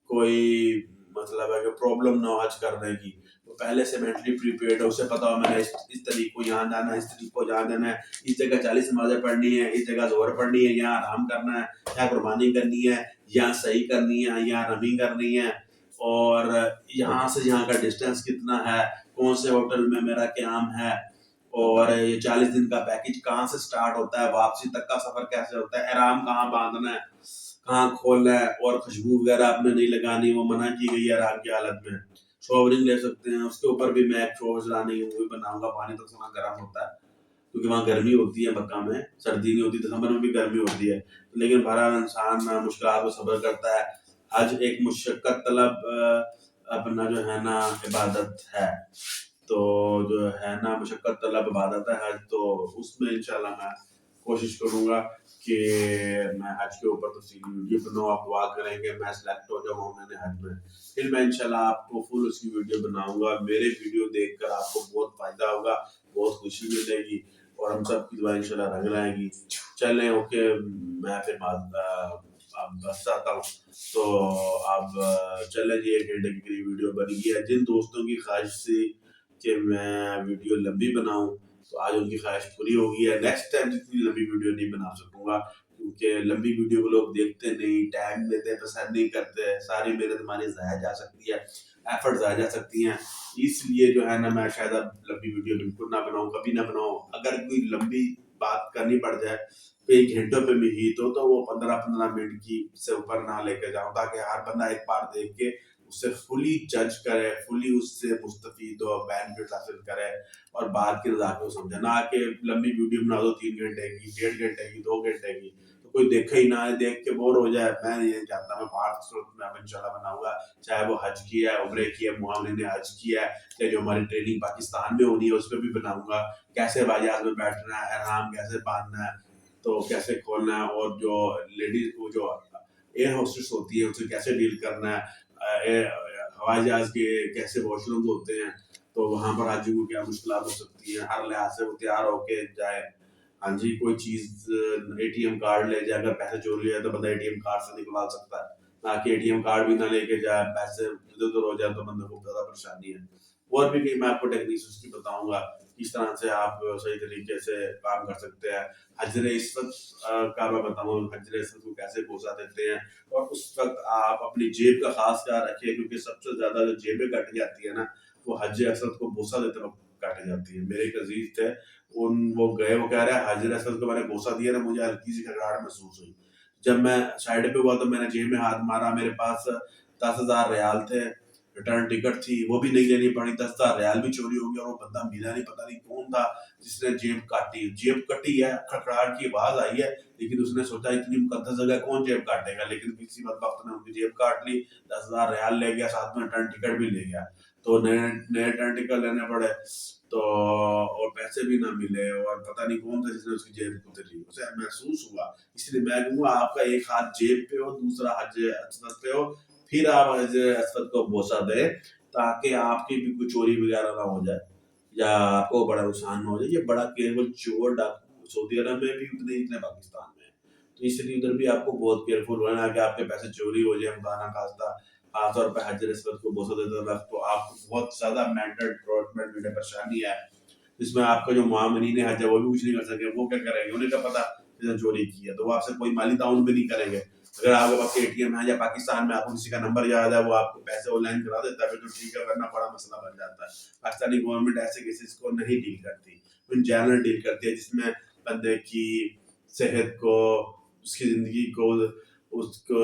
[SPEAKER 1] कोई मतलब है कि प्रॉब्लम ना हो हज करने की, वो पहले से मेंटली प्रिपेयर्ड है। उसे पता हो मैंने इस तरीक को यहाँ जाना है, इस तरीक को जहाँ जाना है, इस जगह 40 नमाजें पढ़नी है, इस जगह जोहर पढ़नी है, यहाँ आराम करना है, यहाँ कुर्बानी करनी है, यहाँ सही करनी है, यहाँ रमी करनी है, और यहाँ से यहाँ का डिस्टेंस कितना है, कौन से होटल में मेरा क्याम है, और ये 40 दिन का पैकेज कहाँ से स्टार्ट होता है, वापसी तक का सफर कैसे होता है, एहराम कहाँ बांधना है, कहाँ खोलना है, और खुशबू वगैरह आपने नहीं लगानी, वो मना की गई है एहराम की हालत में। शॉवरिंग ले सकते हैं, उसके ऊपर भी मैं एक शॉवर चलाने की वो भी बनाऊंगा। पानी तो थोड़ा गर्म होता है क्योंकि वहाँ गर्मी होती है, मक्का में सर्दी नहीं होती, दिसंबर में भी गर्मी होती है, लेकिन बहरहाल इंसान मुश्किल को सब्र करता है। हज एक मुशक्कत तलब अपना जो है ना इबादत है, तो जो है ना मुशक्कत तलब इबादत है हज, तो उसमें इंशाल्लाह मैं कोशिश करूंगा कि मैं हज के ऊपर तफसीली वीडियो बनाऊँ। आप दुआ करेंगे मैं सिलेक्ट हो जाऊँ मैंने हज में, फिर मैं इंशाल्लाह आपको फुल उसकी वीडियो बनाऊंगा। मेरे वीडियो देखकर आपको बहुत फायदा होगा, बहुत खुशी मिलेगी और हम सब की दुआ इंशाल्लाह रंग लाएगी। चलें, ओके, मैं फिर बात अब बस आता हूँ, तो अब चलें जी, 1 घंटे की करीब वीडियो बन गई है। जिन दोस्तों की ख्वाहिश थी कि मैं वीडियो लंबी बनाऊं, तो आज उनकी ख्वाहिश पूरी हो गई है। नेक्स्ट टाइम जितनी लंबी वीडियो नहीं बना सकूंगा क्योंकि लंबी वीडियो को लोग देखते नहीं, टाइम देते, पसंद नहीं करते, सारी मेहनत हमारी ज़ाया जा सकती है, एफर्ट ज़ाया जा सकती हैं। इसलिए जो है ना मैं शायद अब लंबी वीडियो बिल्कुल ना बनाऊं, कभी ना बनाऊं। अगर कोई लंबी बात करनी पड़ जाए कई घंटों पे भी ही तो वो 15-15 मिनट की से ऊपर ना लेके जाऊं, ताकि हर बंदा एक बार देख के उससे फुली जज करे, फुली उससे मुस्तफीद और बेनिफिट हासिल करे और बात की रजा को समझे। ना कि लंबी वीडियो बना दो 3 घंटे की, 1.5 घंटे की, 2 घंटे की, तो कोई देखे ही ना, देख के बोर हो जाए। मैं ये चाहता, मैं पार्ट स्रोत में इंशाल्लाह बनाऊंगा, चाहे वो हज की है, उम्रे की है, मुआमले ने हज किया है, या जो हमारी ट्रेनिंग पाकिस्तान में होनी है उस पर भी बनाऊंगा। कैसे बाजाज में बैठना है, एहराम कैसे बांधना है, तो कैसे खोलना है, और जो लेडीज को जो एयर होस्टेस होती है उनसे कैसे डील करना है, हवाई जहाज के कैसे वॉशरूम होते हैं, तो वहां पर हाजी को क्या मुश्किल हो सकती है, हर लिहाज से वो तैयार होके जाए। हाँ जी, कोई चीज एटीएम कार्ड ले जाए, अगर पैसे चोरी है तो बंदा एटीएम कार्ड से निकलवा सकता है, ना कि एटीएम कार्ड भी ना लेके जाए, पैसे इधर उधर हो जाए तो बंदे को ज्यादा परेशानी है। और भी कई मैं आपको टेक्निक्स उसकी बताऊंगा किस तरह से आप सही तरीके से काम कर सकते हैं। हजर इस्वत का मैं बताऊँ, हजर इस्वत को कैसे बोसा देते हैं, और उस वक्त आप अपनी जेब का खास ख्याल रखिए क्योंकि सबसे ज्यादा जो जेबें कट जाती है ना वो हजर इस्वत को बोसा देते वक्त काटी जाती है। मेरे एक अजीज थे, वो गए, वो कह रहे हैं हजर इस्वत को मैंने बोसा दिया ना, मुझे हल्की सी घबराहट महसूस हुई। जब मैं साइड पे हुआ तो मैंने जेब में हाथ मारा, मेरे पास 10,000 रियाल थे, रिटर्न टिकट थी वो भी नहीं लेनी पड़ी, 10,000 रियाल भी चोरी हो गया और वो बंदा मिला नहीं, पता नहीं कौन था जिसने जेब काटी। जेब कटी है, खड़खड़ाहट की आवाज आई है, लेकिन उसने सोचा इतनी मुकद्दस जगह कौन जेब काटेगा, लेकिन किसी बदबख्त ने उनकी जेब काट ली, 10,000 रियाल ले गया, साथ में रिटर्न टिकट भी ले गया। तो नए नए रिटर्न टिकट लेने पड़े, तो और पैसे भी ना मिले, और पता नहीं कौन था जिसने उसकी जेब उतरी, उसे महसूस हुआ। इसलिए मैं कहूँगा आपका एक हाथ जेब पे हो, दूसरा हाथ असद पे हो, फिर आप हजर असद को बोसा दे ताकि आपकी भी कोई चोरी वगैरह ना हो जाए या आपको बड़ा नुकसान ना हो जाए। ये बड़ा केवल चोर डाकू सऊदी अरब में भी उतने इतने पाकिस्तान में है, तो इसलिए उधर भी आपको बहुत केयरफुल रहना है कि आपके पैसे चोरी हो जाए। खुदा ना खास्ता खासतौर पर हजर असद को बोसा देते वक्त तो आपको बहुत ज्यादा मेंटल ट्रीटमेंट में परेशानी है, जिसमें आपका जो मामरीन हज है वो भी कुछ नहीं कर सके। वो क्या करेंगे, उन्हें क्या पता जिसने चोरी की है, तो वो आपसे कोई माली ताउन भी नहीं करेंगे। अगर आपके पास एटीएम है या पाकिस्तान में आपको किसी का नंबर याद है, वो आपको पैसे ऑनलाइन करा देता है, फिर तो ठीक है, वरना बड़ा मसला बन जाता है। पाकिस्तानी गवर्नमेंट ऐसे केसेस को नहीं डील करती, इन जनरल डील करती है, जिसमें बंदे की सेहत को, उसकी जिंदगी को, उसको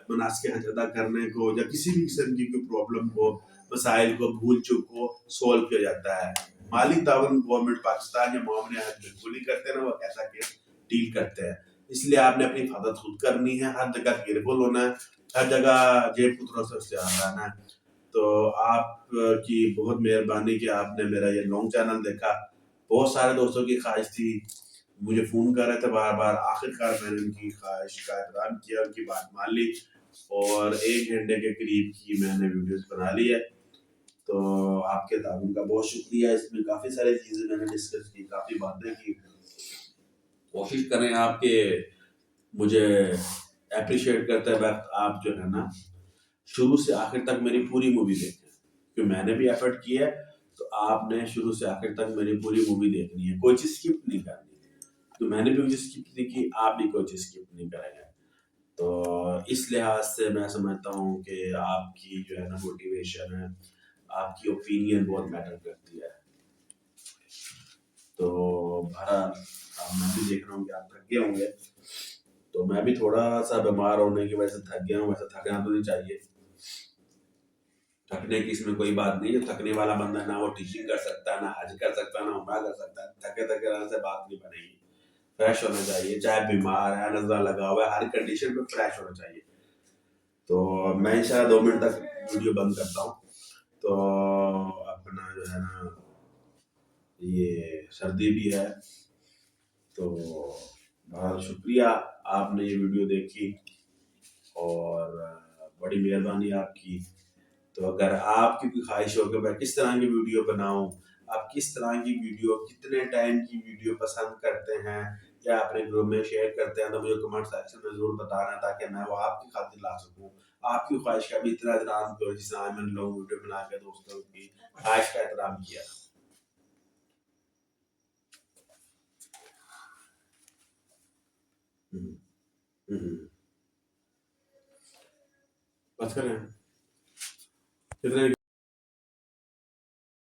[SPEAKER 1] मुनासिब हज अदा करने को, या किसी भी किस्म की कोई प्रॉब्लम को, मसाइल को, भूल चूक को सोल्व किया जाता है। माली ताउन गवर्नमेंट पाकिस्तान या मामले हज बिल्कुल ही करते हैं ना, वो ऐसा केस डील करते हैं। इसलिए आपने अपनी हिफाजत खुद करनी है, हर जगह केयरफुल होना है, हर जगह जेब पुत्रों से उससे आ रहा है ना। तो आपकी बहुत मेहरबानी कि आपने मेरा ये लॉन्ग चैनल देखा। बहुत सारे दोस्तों की ख्वाहिश थी, मुझे फ़ोन कर रहे थे बार बार, आखिरकार मैंने उनकी ख्वाहिश का एहतराम किया, उनकी बात मान ली और 1 घंटे के करीब की मैंने वीडियोस बना ली है। तो आपके ताउन का बहुत शुक्रिया। इसमें काफ़ी सारी चीज़ें मैंने डिस्कस की, काफ़ी बातें की। कोशिश करें आपके मुझे अप्रिशिएट करते वक्त आप जो है ना शुरू से आखिर तक मेरी पूरी मूवी देखें, क्योंकि मैंने भी एफर्ट किया है। तो आपने शुरू से आखिर तक मेरी पूरी मूवी देखनी है, कोई चीज़ स्किप नहीं करनी। तो मैंने भी कुछ स्किप नहीं की, आप भी कोई चीज़ स्किप नहीं करेंगे। तो इस लिहाज से मैं समझता हूँ कि आपकी जो है ना मोटिवेशन है, आपकी ओपिनियन बहुत मैटर करती है। तो बहरहाल अब मैं भी देख रहा हूँ कि आप थक गए होंगे, तो मैं भी थोड़ा सा बीमार होने की वजह से थक गया हूँ। वैसे थकना तो नहीं चाहिए, थकने की इसमें कोई बात नहीं है। थकने वाला बंदा ना वो टीचिंग कर सकता, ना हज कर सकता, ना उम्रा कर सकता। थके थके रहने से बात नहीं बनेगी। फ्रेश होना चाहिए, चाहे बीमार है, नजर लगा हुआ है, हर कंडीशन में फ्रेश होना चाहिए। तो मैं इंशाल्लाह 2 मिनट तक वीडियो बंद करता हूँ। तो अपना जो है ना ये सर्दी भी है, तो बहुत शुक्रिया आपने ये वीडियो देखी और बड़ी मेहरबानी आपकी। तो अगर आपकी कोई ख्वाहिश हो कि मैं किस तरह की वीडियो बनाऊं, आप किस तरह की वीडियो, कितने टाइम की वीडियो पसंद करते हैं या अपने ग्रुप में शेयर करते हैं, तो मुझे कमेंट सेक्शन में ज़रूर बताना ताकि मैं वो आपकी खातिर ला सकूं। आपकी ख्वाहिश का भी इतना एहतराम करो जिस तरह मैंने लोग वीडियो बना के दोस्तों की ख्वाहिश का एहतराम किया। हम्म, हम्म। बस करें कितने